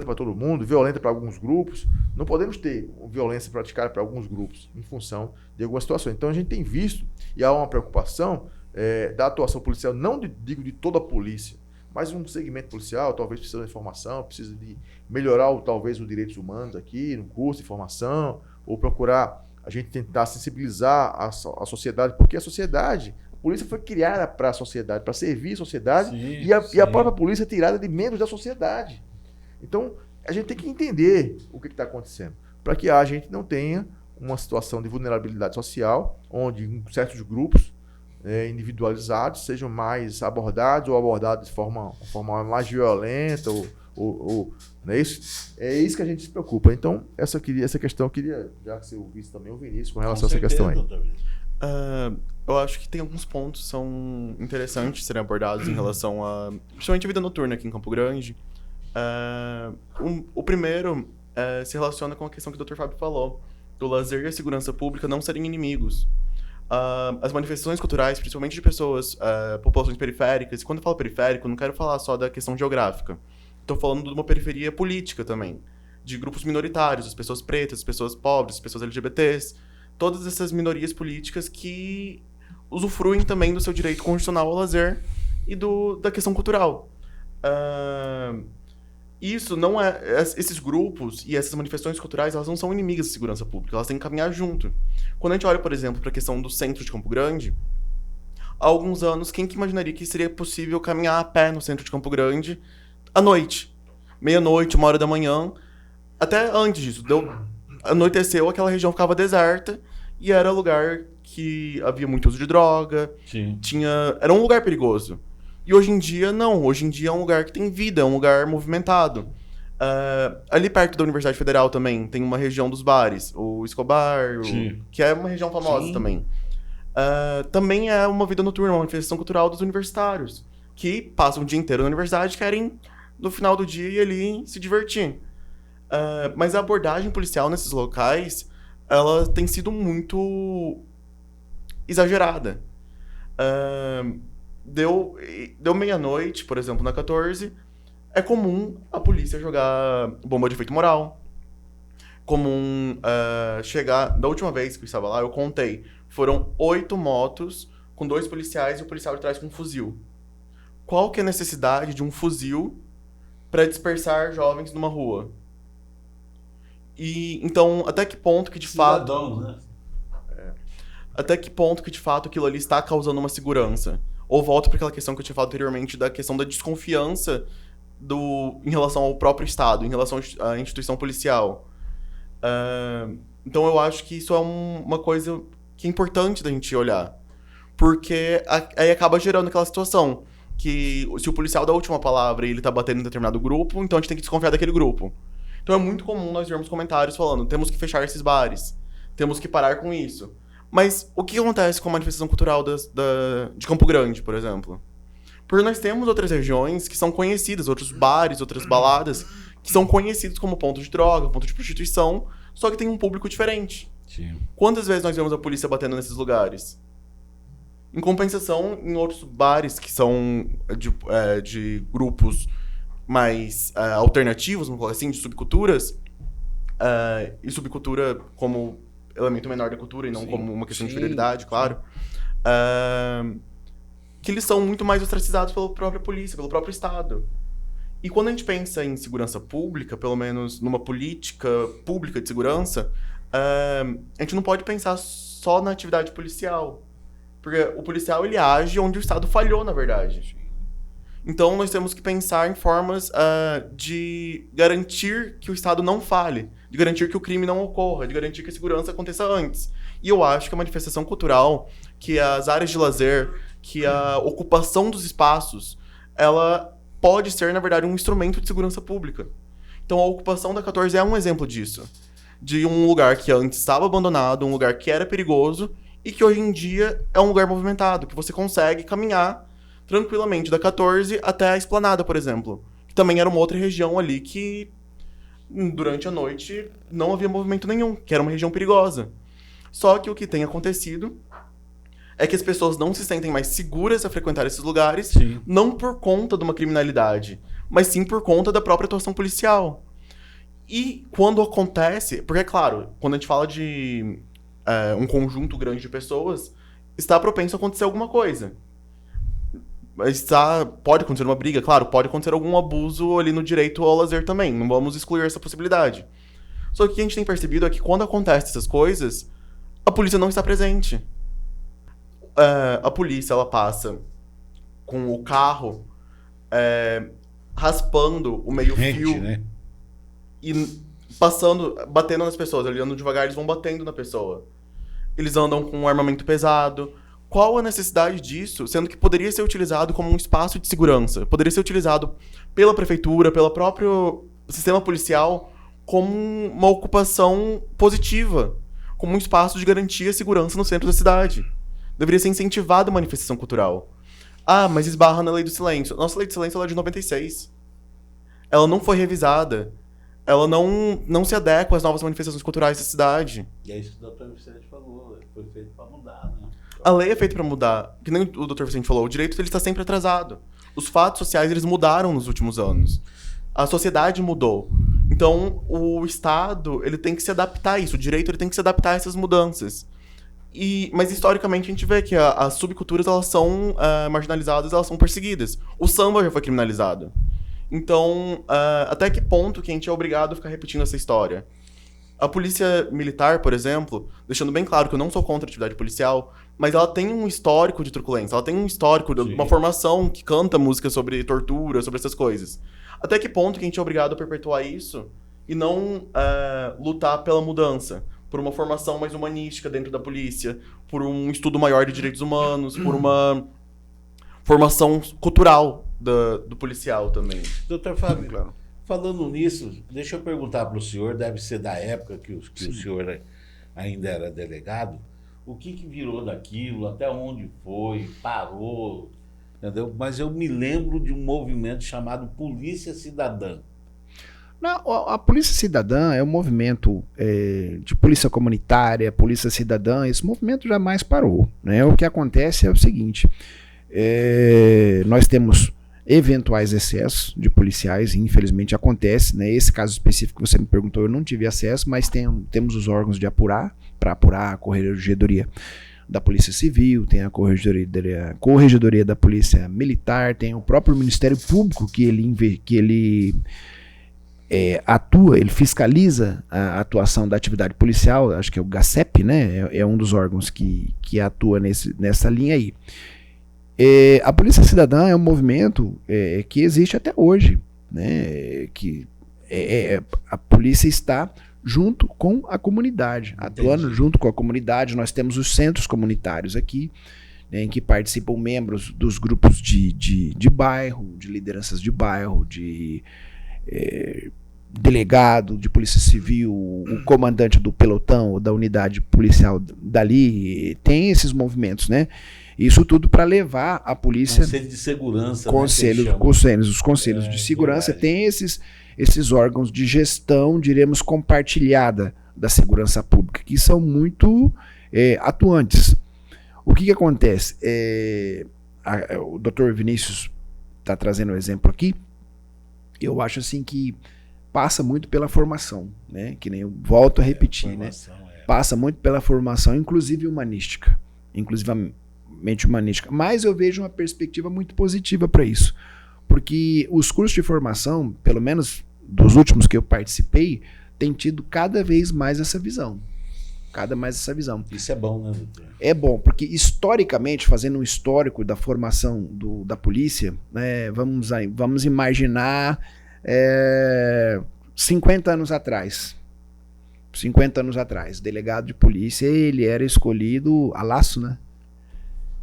para todo mundo, violenta para alguns grupos. Não podemos ter violência praticada para alguns grupos em função de algumas situações. Então a gente tem visto, e há uma preocupação da atuação policial, não digo de toda a polícia, mas um segmento policial, talvez precisa de informação, precisa de melhorar talvez os direitos humanos aqui, no curso de formação, ou procurar a gente tentar sensibilizar a sociedade, porque a polícia foi criada para a sociedade, para servir a sociedade, sim, e a própria polícia é tirada de membros da sociedade. Então, a gente tem que entender o que está acontecendo, para que a gente não tenha uma situação de vulnerabilidade social, onde certos grupos individualizados sejam mais abordados ou abordados de forma mais violenta, não é isso? É isso que a gente se preocupa. Então, essa questão eu queria, já que você ouvisse também o Vinícius, com relação a essa questão aí. Eu acho que tem alguns pontos que são interessantes serem abordados em relação a, principalmente a vida noturna aqui em Campo Grande. O primeiro se relaciona com a questão que o Dr. Fábio falou, do lazer e a segurança pública não serem inimigos. As manifestações culturais, principalmente de pessoas, populações periféricas, e quando eu falo periférico, não quero falar só da questão geográfica. Estou falando de uma periferia política também, de grupos minoritários, as pessoas pretas, as pessoas pobres, as pessoas LGBTs, todas essas minorias políticas que usufruem também do seu direito constitucional ao lazer e da questão cultural. Isso não esses grupos e essas manifestações culturais, elas não são inimigas da segurança pública, elas têm que caminhar junto. Quando a gente olha, por exemplo, para a questão do centro de Campo Grande, há alguns anos, quem que imaginaria que seria possível caminhar a pé no centro de Campo Grande à noite? Meia-noite, 1h da manhã, até antes disso. Anoiteceu, aquela região ficava deserta e era lugar que havia muito uso de droga, era um lugar perigoso. E hoje em dia, não. Hoje em dia é um lugar que tem vida, é um lugar movimentado. Ali perto da Universidade Federal também tem uma região dos bares, o Escobar, que é uma região famosa também. Também é uma vida noturna, uma manifestação cultural dos universitários, que passam o dia inteiro na universidade e querem, no final do dia, ir ali se divertir. Mas a abordagem policial nesses locais, ela tem sido muito exagerada. Deu meia-noite, por exemplo, na 14, é comum a polícia jogar bomba de efeito moral. Comum chegar... Da última vez que eu estava lá, eu contei. Foram 8 motos com 2 policiais e o policial de trás com um fuzil. Qual que é a necessidade de um fuzil para dispersar jovens numa rua? E então, até que ponto que de fato... né? Até que ponto que de fato aquilo ali está causando uma segurança? Ou volto para aquela questão que eu tinha falado anteriormente da questão da desconfiança em relação ao próprio Estado, em relação à instituição policial. Então eu acho que isso é uma coisa que é importante da gente olhar. Porque aí acaba gerando aquela situação que se o policial dá a última palavra e ele tá batendo em determinado grupo, então a gente tem que desconfiar daquele grupo. Então é muito comum nós vermos comentários falando, temos que fechar esses bares, temos que parar com isso. Mas o que acontece com a manifestação cultural de Campo Grande, por exemplo? Porque nós temos outras regiões que são conhecidas, outros bares, outras baladas, que são conhecidos como ponto de droga, ponto de prostituição, só que tem um público diferente. Sim. Quantas vezes nós vemos a polícia batendo nesses lugares? Em compensação, em outros bares que são de grupos mais alternativos, vamos falar assim, de subculturas, e subcultura como elemento menor da cultura e não como uma questão de fidelidade, claro, que eles são muito mais ostracizados pela própria polícia, pelo próprio Estado. E quando a gente pensa em segurança pública, pelo menos numa política pública de segurança, a gente não pode pensar só na atividade policial. Porque o policial, ele age onde o Estado falhou, na verdade. Então, nós temos que pensar em formas de garantir que o Estado não falhe, de garantir que o crime não ocorra, de garantir que a segurança aconteça antes. E eu acho que a manifestação cultural, que as áreas de lazer, que a ocupação dos espaços, ela pode ser, na verdade, um instrumento de segurança pública. Então, a ocupação da 14 é um exemplo disso. De um lugar que antes estava abandonado, um lugar que era perigoso, e que hoje em dia é um lugar movimentado, que você consegue caminhar tranquilamente da 14 até a Esplanada, por exemplo. Que também era uma outra região ali que, durante a noite, não havia movimento nenhum, que era uma região perigosa. Só que o que tem acontecido é que as pessoas não se sentem mais seguras a frequentar esses lugares, Sim. não por conta de uma criminalidade, mas sim por conta da própria atuação policial. E quando acontece... Porque, é claro, quando a gente fala de um conjunto grande de pessoas, está propenso a acontecer alguma coisa. Pode acontecer uma briga, claro, pode acontecer algum abuso ali no direito ao lazer também, não vamos excluir essa possibilidade. Só que o que a gente tem percebido é que quando acontecem essas coisas, a polícia não está presente. A polícia, ela passa com o carro raspando o meio-fio, né? e batendo nas pessoas. Eles andam devagar, eles vão batendo na pessoa. Eles andam com um armamento pesado. Qual a necessidade disso, sendo que poderia ser utilizado como um espaço de segurança? Poderia ser utilizado pela prefeitura, pelo próprio sistema policial, como uma ocupação positiva, como um espaço de garantia e segurança no centro da cidade. Deveria ser incentivada a manifestação cultural. Mas esbarra na Lei do Silêncio. Nossa Lei do Silêncio ela é de 96. Ela não foi revisada. Ela não se adequa às novas manifestações culturais da cidade. E é isso que o Dr. Vicente falou, foi feito para mudar, né? A lei é feita para mudar. Que nem o Dr. Vicente falou, o direito ele está sempre atrasado. Os fatos sociais eles mudaram nos últimos anos. A sociedade mudou. Então, o Estado ele tem que se adaptar a isso. O direito ele tem que se adaptar a essas mudanças. Mas, historicamente, a gente vê que as subculturas elas são marginalizadas, elas são perseguidas. O samba já foi criminalizado. Então, até que ponto que a gente é obrigado a ficar repetindo essa história? A polícia militar, por exemplo, deixando bem claro que eu não sou contra a atividade policial, mas ela tem um histórico de truculência, ela tem um histórico de uma formação que canta música sobre tortura, sobre essas coisas. Até que ponto que a gente é obrigado a perpetuar isso e não lutar pela mudança? Por uma formação mais humanística dentro da polícia, por um estudo maior de direitos humanos, por uma formação cultural do policial também. Doutor Fábio, claro. Falando nisso, deixa eu perguntar para o senhor, deve ser da época que o senhor ainda era delegado, o que virou daquilo, até onde foi, parou, entendeu? Mas eu me lembro de um movimento chamado Polícia Cidadã. A Polícia Cidadã é um movimento de polícia comunitária, polícia cidadã. Esse movimento jamais parou, né? O que acontece é o seguinte: nós temos eventuais excessos de policiais, infelizmente acontece, né? Esse caso específico que você me perguntou, eu não tive acesso, mas temos os órgãos de apurar, para apurar a Corregedoria da Polícia Civil, tem a Corregedoria da Polícia Militar, tem o próprio Ministério Público que ele atua, ele fiscaliza a atuação da atividade policial, acho que é o GACEP, né? É um dos órgãos que atua nessa linha aí. A Polícia Cidadã é um movimento que existe até hoje, né? Que a polícia está junto com a comunidade, atuando junto com a comunidade. Nós temos os centros comunitários aqui, né, em que participam membros dos grupos de bairro, de lideranças de bairro, de delegado de polícia civil, o comandante do pelotão ou da unidade policial dali. Tem esses movimentos, né? Isso tudo para levar a polícia... Conselho de segurança. Os conselhos de segurança têm esses órgãos de gestão, diremos, compartilhada da segurança pública, que são muito atuantes. O que acontece? O Dr. Vinícius está trazendo um exemplo aqui. Eu acho assim que passa muito pela formação, né? Que nem eu volto a repetir, né? Passa muito pela formação, inclusive humanística. Inclusivamente humanística. Mas eu vejo uma perspectiva muito positiva para isso. Porque os cursos de formação, pelo menos dos últimos que eu participei, têm tido cada vez mais essa visão. Isso é bom, né, doutor? É bom, porque historicamente, fazendo um histórico da formação da polícia, né, vamos imaginar 50 anos atrás. 50 anos atrás, delegado de polícia, ele era escolhido a laço, né?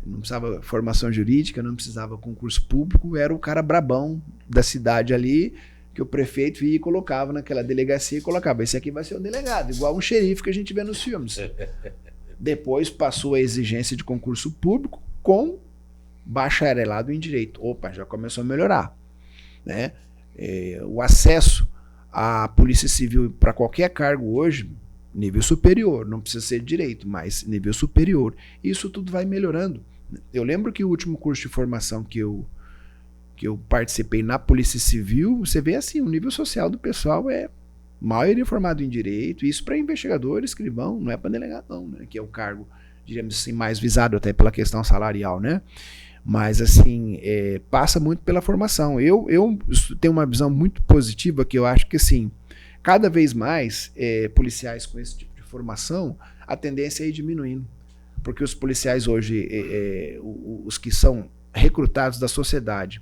Não precisava formação jurídica, não precisava concurso público, era o cara brabão da cidade ali, que o prefeito ia e colocava naquela delegacia e colocava, esse aqui vai ser o delegado, igual um xerife que a gente vê nos filmes. Depois passou a exigência de concurso público com bacharelado em direito. Opa, já começou a melhorar, né? O acesso à Polícia Civil para qualquer cargo hoje, nível superior, não precisa ser direito, mas nível superior. Isso tudo vai melhorando. Eu lembro que o último curso de formação que eu participei na Polícia Civil, você vê assim, o nível social do pessoal é maioria formado em direito, isso para investigador, escrivão, não é para delegado não, né? Que é o cargo, diríamos assim, mais visado até pela questão salarial, né? Mas assim, passa muito pela formação. Eu tenho uma visão muito positiva que eu acho que assim, cada vez mais policiais com esse tipo de formação, a tendência é ir diminuindo. Porque os policiais hoje, os que são recrutados da sociedade,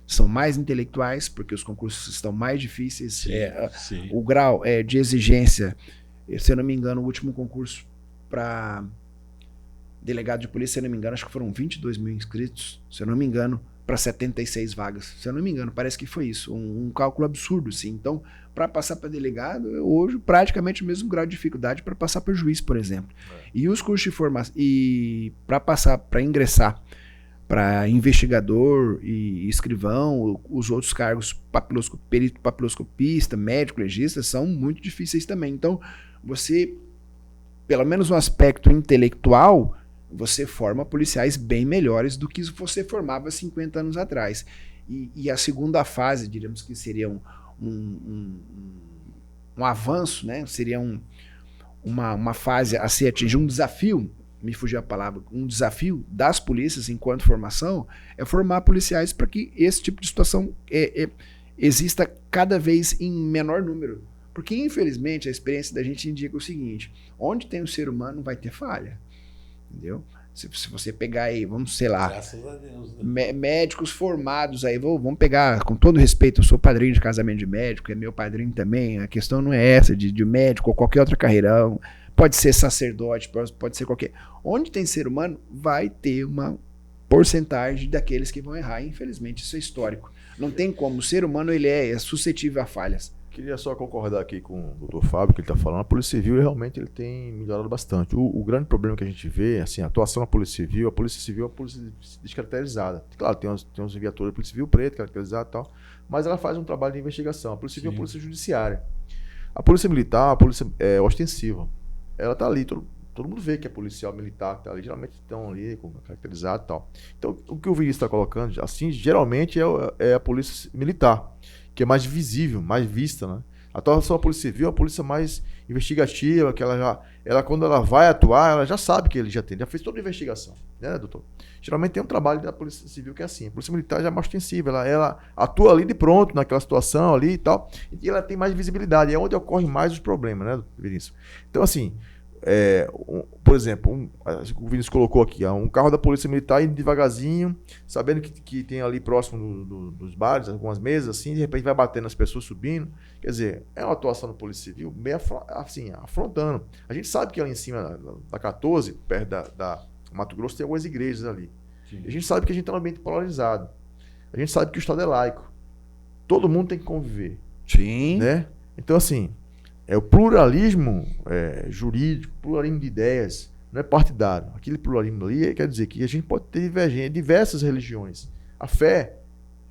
são mais intelectuais, porque os concursos estão mais difíceis. Sim. O grau de exigência, se eu não me engano, o último concurso para delegado de polícia, se eu não me engano, acho que foram 22 mil inscritos, se eu não me engano, para 76 vagas. Se eu não me engano, parece que foi isso. Um cálculo absurdo, sim. Então, para passar para delegado, hoje praticamente o mesmo grau de dificuldade para passar para juiz, por exemplo. E os cursos de formação, e para ingressar para investigador e escrivão, os outros cargos, perito papiloscopista, médico, legista, são muito difíceis também. Então, você, pelo menos no aspecto intelectual, você forma policiais bem melhores do que você formava 50 anos atrás. E a segunda fase, diríamos que seria um avanço, né? Seria uma fase a se atingir, um desafio, me fugiu a palavra, um desafio das polícias enquanto formação, é formar policiais para que esse tipo de situação exista cada vez em menor número. Porque, infelizmente, a experiência da gente indica o seguinte: onde tem o ser humano vai ter falha. Entendeu? Se você pegar aí, vamos, sei lá, graças a Deus, né? Médicos formados aí, vamos pegar, com todo respeito, eu sou padrinho de casamento de médico, é meu padrinho também, a questão não é essa de médico ou qualquer outra carreira, pode ser sacerdote, pode ser qualquer. Onde tem ser humano, vai ter uma porcentagem daqueles que vão errar, infelizmente, isso é histórico. Não tem como, o ser humano ele é suscetível a falhas. queria só concordar aqui com o doutor Fábio, que ele está falando. A Polícia Civil realmente ele tem melhorado bastante. O grande problema que a gente vê, assim, a atuação da Polícia Civil é uma polícia descaracterizada. Claro, tem uns viaturas da Polícia Civil preta, caracterizada e tal, mas ela faz um trabalho de investigação. A Polícia Civil é uma polícia judiciária. A Polícia Militar é uma polícia ostensiva. Ela está ali, todo mundo vê que é policial militar que está ali, geralmente estão ali caracterizado e tal. Então, o que o Vinícius está colocando, assim, geralmente é a Polícia Militar, que é mais visível, mais vista, né? A atuação da Polícia Civil é uma polícia mais investigativa, que ela quando ela vai atuar, ela já sabe que ele já fez toda a investigação, né, doutor? Geralmente tem um trabalho da Polícia Civil que é assim, a Polícia Militar já é mais ostensiva, ela atua ali de pronto, naquela situação ali e tal, e ela tem mais visibilidade, é onde ocorrem mais os problemas, né, Vinícius? Então, assim, por exemplo, o Vinícius colocou aqui, um carro da Polícia Militar indo devagarzinho, sabendo que tem ali próximo dos bares, algumas mesas, assim, de repente vai batendo as pessoas subindo. Quer dizer, é uma atuação da Polícia Civil meio assim, afrontando. A gente sabe que ali em cima da 14, perto da Mato Grosso, tem algumas igrejas ali. Sim. A gente sabe que a gente está num ambiente polarizado. A gente sabe que o Estado é laico. Todo mundo tem que conviver. Sim. Né? Então, assim, o pluralismo jurídico, pluralismo de ideias, não é partidário. Aquele pluralismo ali quer dizer que a gente pode ter diversas religiões. A fé,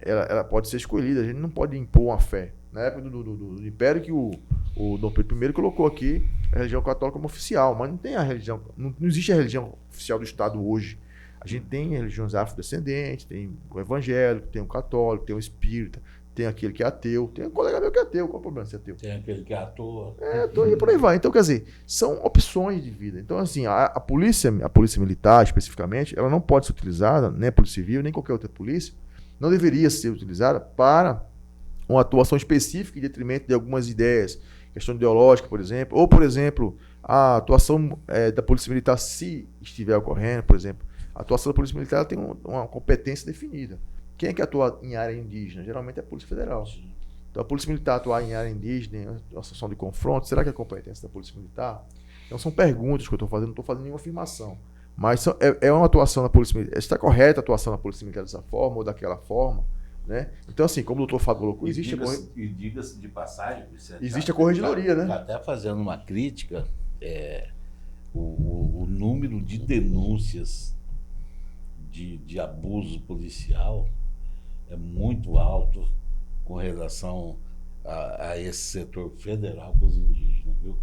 ela pode ser escolhida, a gente não pode impor uma fé. Na época do Império, que o Dom Pedro I colocou aqui a religião católica como oficial, mas não tem a religião, não existe a religião oficial do Estado hoje. A gente tem religiões afrodescendentes, tem o evangélico, tem o católico, tem o espírita, tem aquele que é ateu, tem um colega meu que é ateu, qual o problema de ser ateu? Tem aquele que é ator. E por aí vai. Então, quer dizer, são opções de vida. Então, assim, a polícia militar, especificamente, ela não pode ser utilizada, nem a Polícia Civil, nem qualquer outra polícia, não deveria ser utilizada para uma atuação específica em detrimento de algumas ideias, questão ideológica, por exemplo, ou, por exemplo, a atuação da Polícia Militar, se estiver ocorrendo, por exemplo, a atuação da Polícia Militar ela tem uma competência definida. Quem é que atua em área indígena? Geralmente é a Polícia Federal. Sim. Então, a Polícia Militar atuar em área indígena, em uma situação de confronto, será que é competência da Polícia Militar? Então, são perguntas que eu estou fazendo, não estou fazendo nenhuma afirmação. Mas é uma atuação da Polícia Militar. Está correta a atuação da Polícia Militar dessa forma ou daquela forma? Né? Então, assim, como o doutor Fábio colocou, existe diga-se de passagem, existe a corregedoria, né? Até fazendo uma crítica, o número de denúncias de abuso policial é muito alto com relação a esse setor federal com os indígenas, viu?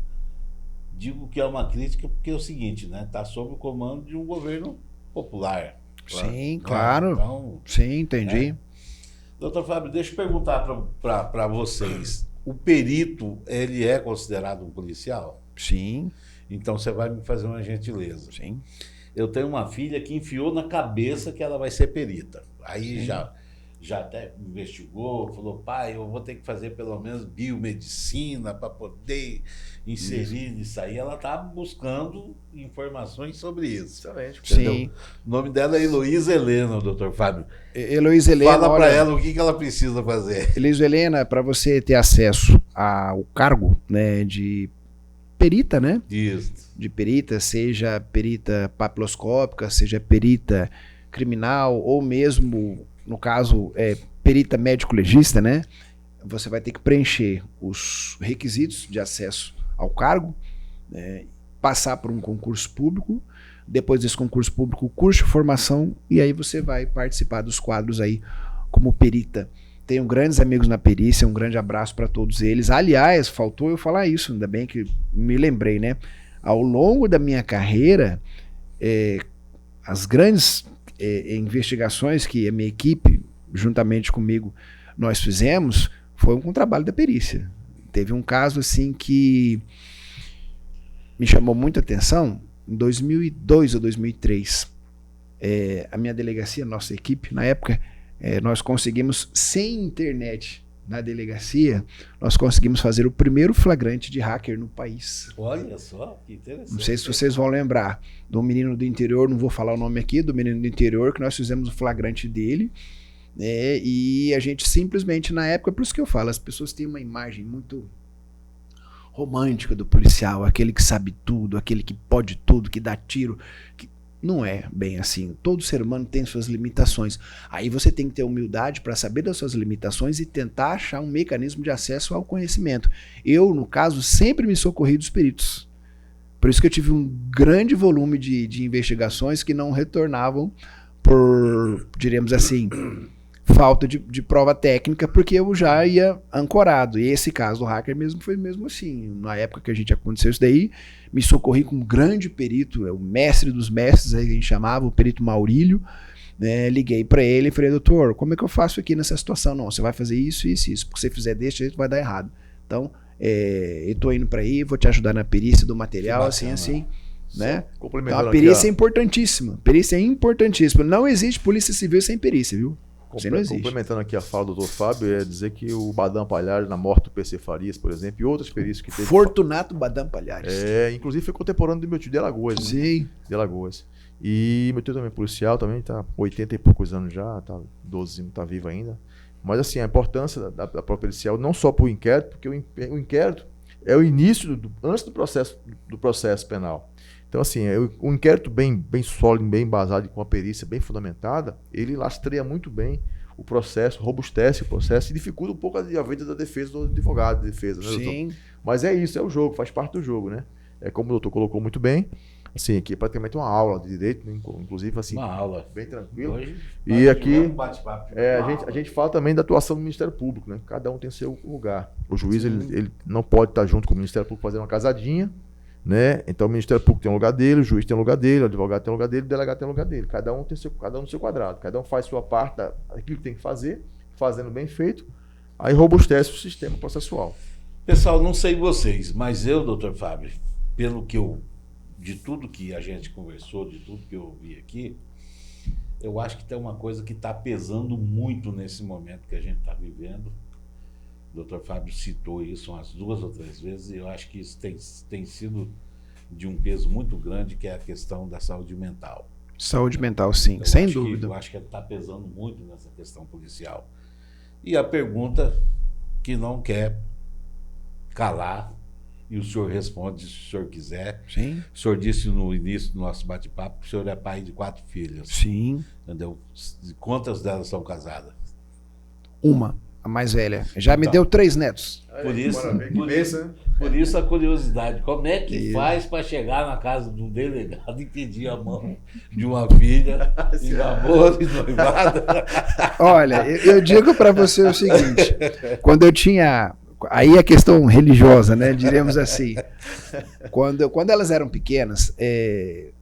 Digo que é uma crítica porque é o seguinte, né? Está sob o comando de um governo popular. Sim, claro. Então, sim, entendi. Doutor Fábio, deixa eu perguntar para vocês. O perito, ele é considerado um policial? Sim. Então você vai me fazer uma gentileza. Sim. Eu tenho uma filha que enfiou na cabeça que ela vai ser perita. Aí já até investigou, falou, pai, eu vou ter que fazer pelo menos biomedicina para poder inserir nisso aí. Ela está buscando informações sobre isso. Excelente. Sim. O nome dela é Heloísa Helena, doutor Fábio. Heloísa Helena, fala para ela o que ela precisa fazer. Heloísa Helena, para você ter acesso ao cargo, né, de perita, né? Isso. De perita, seja perita papiloscópica, seja perita criminal, ou mesmo, no caso, perita médico-legista, né? Você vai ter que preencher os requisitos de acesso ao cargo, né? Passar por um concurso público, depois desse concurso público, curso de formação, e aí você vai participar dos quadros aí como perita. Tenho grandes amigos na perícia, um grande abraço para todos eles. Aliás, faltou eu falar isso, ainda bem que me lembrei, né? Ao longo da minha carreira, as grandes investigações que a minha equipe, juntamente comigo, nós fizemos, foi com o trabalho da perícia. Teve um caso assim que me chamou muita atenção, em 2002 ou 2003. A minha delegacia, nossa equipe, na época, nós conseguimos, sem internet na delegacia, nós conseguimos fazer o primeiro flagrante de hacker no país. Olha só, que interessante. Não sei se vocês vão lembrar do menino do interior, não vou falar o nome aqui, do menino do interior, que nós fizemos o flagrante dele, né, e a gente simplesmente, na época, por isso que eu falo, as pessoas têm uma imagem muito romântica do policial, aquele que sabe tudo, aquele que pode tudo, que dá tiro, Não é bem assim. Todo ser humano tem suas limitações. Aí você tem que ter humildade para saber das suas limitações e tentar achar um mecanismo de acesso ao conhecimento. Eu, no caso, sempre me socorri dos peritos. Por isso que eu tive um grande volume de investigações que não retornavam por, diríamos assim, falta de prova técnica, porque eu já ia ancorado. E esse caso do hacker mesmo foi mesmo assim. Na época que a gente aconteceu isso daí, me socorri com um grande perito, o mestre dos mestres, aí que a gente chamava, o perito Maurílio. Né, liguei para ele e falei, doutor, como é que eu faço aqui nessa situação? Não, você vai fazer isso, isso, isso. Porque se você fizer desse jeito vai dar errado. Então, eu tô indo para aí, vou te ajudar na perícia do material, assim, assim. Né? Então, a perícia é importantíssima. Perícia é importantíssima. Não existe polícia civil sem perícia, viu? Complementando aqui a fala do Dr. Fábio, é dizer que o Badam Palhares, na morte do PC Farias, por exemplo, e outras perícias que teve... Fortunato Badam Palhares. Inclusive foi contemporâneo do meu tio de Alagoas. Sim. Né? De Alagoas. E meu tio também é policial, também tá 80 e poucos anos já, tá 12, não tá vivo ainda. Mas assim, a importância da própria pericial, não só para o inquérito, porque o inquérito é o início, antes do processo penal. Então, assim, o inquérito bem sólido, bem embasado, com uma perícia bem fundamentada, ele lastreia muito bem o processo, robustece o processo e dificulta um pouco a vida da defesa do advogado de defesa, né, doutor? Sim. Mas é isso, é o jogo, faz parte do jogo, né? É como o doutor colocou muito bem, assim, aqui é praticamente uma aula de direito, inclusive, assim, Uma aula. bem tranquilo. Hoje, E aqui, bate-papo. a gente fala também da atuação do Ministério Público, né? Cada um tem seu lugar. O juiz, ele não pode estar junto com o Ministério Público fazendo uma casadinha, né? Então o Ministério Público tem um lugar dele, o juiz tem um lugar dele, o advogado tem um lugar dele, o delegado tem um lugar dele. Cada um no seu quadrado. Cada um faz sua parte daquilo que tem que fazer, fazendo bem feito, aí robustece o sistema processual. Pessoal, não sei vocês, mas eu, doutor Fábio, de tudo que a gente conversou, de tudo que eu ouvi aqui, eu acho que tem uma coisa que está pesando muito nesse momento que a gente está vivendo. O doutor Fábio citou isso umas 2 ou 3 vezes, e eu acho que isso tem sido de um peso muito grande, que é a questão da saúde mental. Saúde mental, sim, sem dúvida. Eu acho que está pesando muito nessa questão policial. E a pergunta que não quer calar, e o senhor responde se o senhor quiser. Sim. O senhor disse no início do nosso bate-papo que o senhor é pai de 4 filhas. Sim. Entendeu? Quantas delas são casadas? Uma, a mais velha. Já me deu 3 netos. Por isso a curiosidade. Como é que faz para chegar na casa do delegado e pedir a mão de uma filha em namoro e noivado? Olha, eu digo para você o seguinte. Quando eu tinha... Aí a questão religiosa, né? Diremos assim. Quando elas eram pequenas,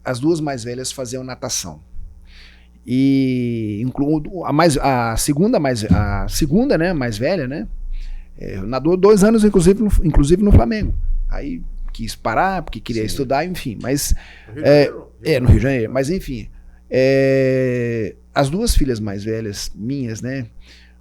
as 2 mais velhas faziam natação. E a segunda, né, mais velha, né? Nadou 2 anos, inclusive no Flamengo. Aí quis parar, porque queria estudar, enfim. Mas no Rio de Janeiro. Mas enfim, as 2 filhas mais velhas minhas, né?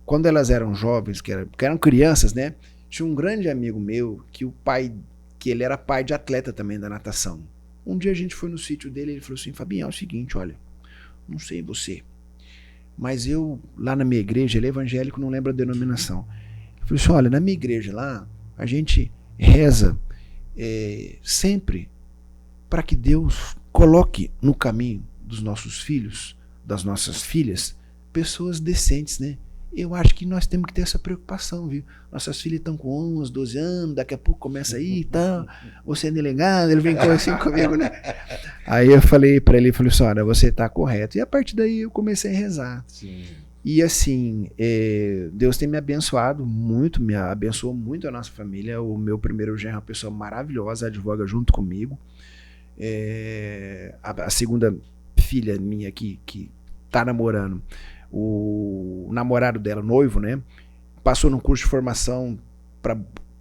Quando elas eram jovens, que eram crianças, né? Tinha um grande amigo meu que ele era pai de atleta também da natação. Um dia a gente foi no sítio dele e ele falou assim: Fabinho, é o seguinte, olha, não sei você, mas eu, lá na minha igreja, ele é evangélico, não lembro a denominação. Eu falei assim: olha, na minha igreja lá, a gente reza sempre para que Deus coloque no caminho dos nossos filhos, das nossas filhas, pessoas decentes, né? Eu acho que nós temos que ter essa preocupação, viu? Nossas filhas estão com 11, 12 anos, daqui a pouco começa aí e tal. Você é delegado, ele vem assim comigo, né? Aí eu falei para ele, falei assim: olha, você está correto. E a partir daí eu comecei a rezar. Sim. E assim, Deus tem me abençoado muito, me abençoou muito a nossa família. O meu primeiro genro é uma pessoa maravilhosa, advoga junto comigo. A segunda filha minha que está namorando, o namorado dela, noivo, né? Passou num curso de formação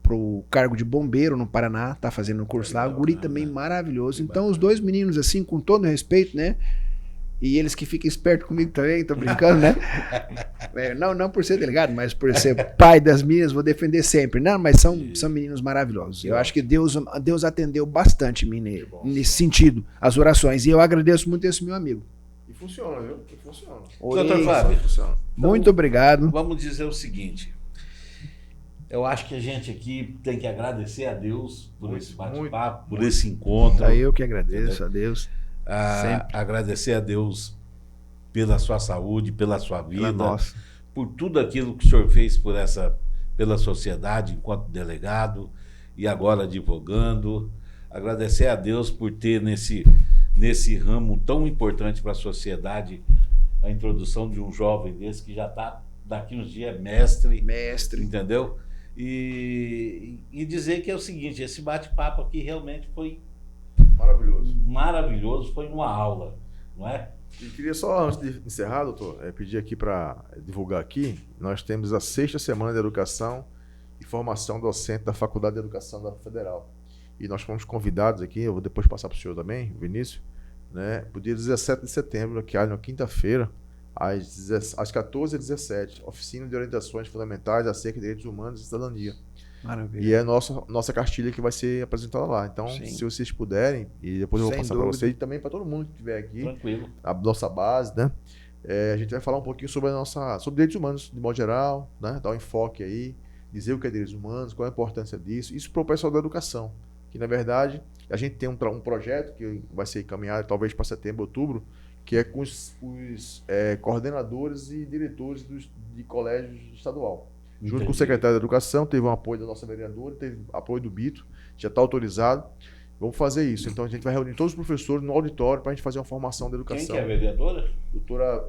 pro cargo de bombeiro no Paraná, tá fazendo um curso lá. O guri também maravilhoso. Então, os 2 meninos, assim, com todo respeito, né? E eles que ficam espertos comigo também, tô brincando, né? Não por ser delegado, mas por ser pai das meninas, vou defender sempre. Não, mas são meninos maravilhosos. Eu acho que Deus atendeu bastante em mim nesse sentido, as orações. E eu agradeço muito esse meu amigo. E funciona, viu? E funciona. Doutor Fábio, muito obrigado. Vamos dizer o seguinte. Eu acho que a gente aqui tem que agradecer a Deus por esse bate-papo, por esse encontro. Eu que agradeço a Deus. agradecer a Deus pela sua saúde, pela sua vida, Nossa. por tudo aquilo que o senhor fez pela sociedade enquanto delegado e agora advogando. Agradecer a Deus por ter nesse ramo tão importante para a sociedade a introdução de um jovem desse que já está, daqui uns dias, mestre, entendeu? E dizer que é o seguinte, esse bate-papo aqui realmente foi maravilhoso, foi uma aula, não é? E queria só, antes de encerrar, doutor, pedir aqui para divulgar aqui, nós temos a 6ª Semana de Educação e Formação Docente da Faculdade de Educação da Federal. E nós fomos convidados aqui, eu vou depois passar para o senhor também, Vinícius, né, para o dia 17 de setembro, que é na quinta-feira, às 14h17, oficina de orientações fundamentais acerca de direitos humanos e cidadania. Maravilha. E é a nossa cartilha que vai ser apresentada lá. Então, se vocês puderem, e depois eu vou passar para vocês e também para todo mundo que estiver aqui, Tranquilo. a nossa base, né? A gente vai falar um pouquinho sobre sobre direitos humanos, de modo geral, né? Dar um enfoque aí, dizer o que é direitos humanos, qual a importância disso, isso para o pessoal da educação. Que, na verdade, a gente tem um projeto que vai ser encaminhado talvez para setembro, outubro, que é com os coordenadores e diretores de colégios estadual. Junto com o secretário da Educação, teve um apoio da nossa vereadora, teve apoio do Bito, já está autorizado. Vamos fazer isso. Então a gente vai reunir todos os professores no auditório para a gente fazer uma formação da educação. Quem que é a vereadora? Doutora,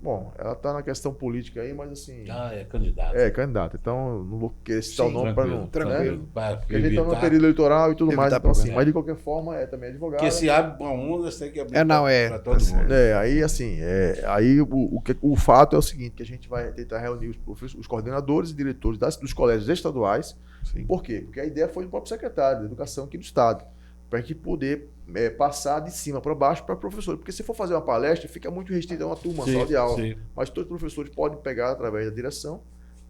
bom, ela está na questão política aí, mas assim... É candidata. É, candidata. Então não vou querer citar o nome para não... Tranquilo. Né? Porque a gente está no período eleitoral e tudo mais, então assim, mas de qualquer forma também advogado. Porque se abre para um, você tem que abrir para todo tá mundo. Aí assim, aí o fato é o seguinte, que a gente vai tentar reunir os coordenadores e diretores dos colégios estaduais. Sim. Por quê? Porque a ideia foi do próprio secretário de Educação aqui do Estado, para a gente poder passar de cima para baixo para professores. Porque se for fazer uma palestra, fica muito restrito a uma turma só de aula. Sim. Mas todos os professores podem pegar através da direção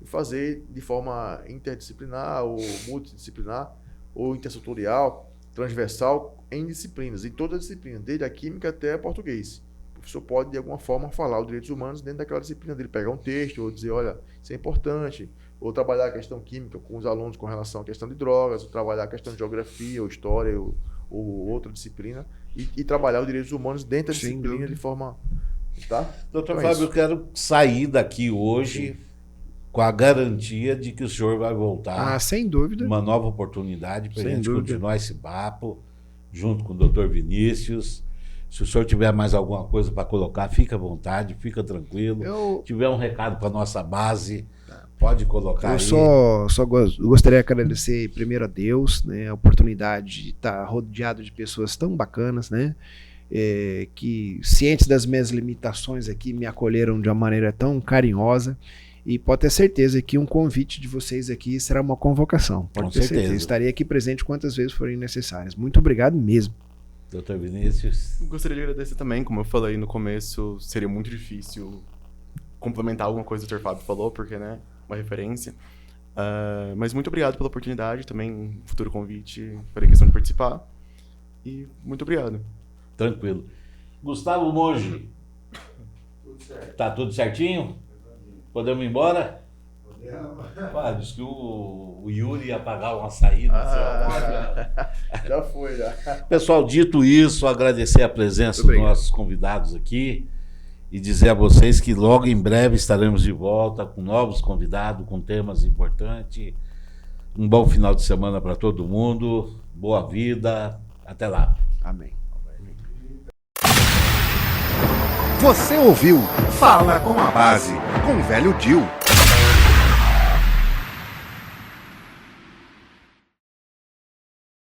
e fazer de forma interdisciplinar ou multidisciplinar ou intersetorial, transversal, em disciplinas, em todas as disciplinas, desde a química até português. O professor pode, de alguma forma, falar os direitos humanos dentro daquela disciplina dele, pegar um texto ou dizer, olha, isso é importante, ou trabalhar a questão química com os alunos com relação à questão de drogas, ou trabalhar a questão de geografia ou história ou outra disciplina, e trabalhar os direitos humanos dentro da disciplina de forma... Tá? Doutor Então, Fábio, eu quero sair daqui hoje com a garantia de que o senhor vai voltar. Sem dúvida. Uma nova oportunidade para a gente dúvida. continuar esse papo, junto com o doutor Vinícius. Se o senhor tiver mais alguma coisa para colocar, fica à vontade, fica tranquilo. Se tiver um recado para nossa base, pode colocar aí. Eu só gostaria de agradecer primeiro a Deus, né, a oportunidade de estar rodeado de pessoas tão bacanas, né, que cientes das minhas limitações aqui me acolheram de uma maneira tão carinhosa. E pode ter certeza que um convite de vocês aqui será uma convocação. Pode ter certeza. Eu estarei aqui presente quantas vezes forem necessárias. Muito obrigado mesmo. Doutor Vinícius. Gostaria de agradecer também, como eu falei no começo, seria muito difícil complementar alguma coisa que o Dr. Fábio falou, porque, né, uma referência. Mas muito obrigado pela oportunidade, também futuro convite, farei questão de participar. E muito obrigado. Tranquilo. Gustavo Monge. Tudo certo. Tá tudo certinho? Podemos ir embora? Podemos. Diz que o Yuri ia pagar uma saída. Já foi, já. Pessoal, dito isso, agradecer a presença dos nossos convidados aqui e dizer a vocês que logo em breve estaremos de volta com novos convidados, com temas importantes. Um bom final de semana para todo mundo. Boa vida. Até lá. Amém. Você ouviu Fala com a Base, com o Velho Dil.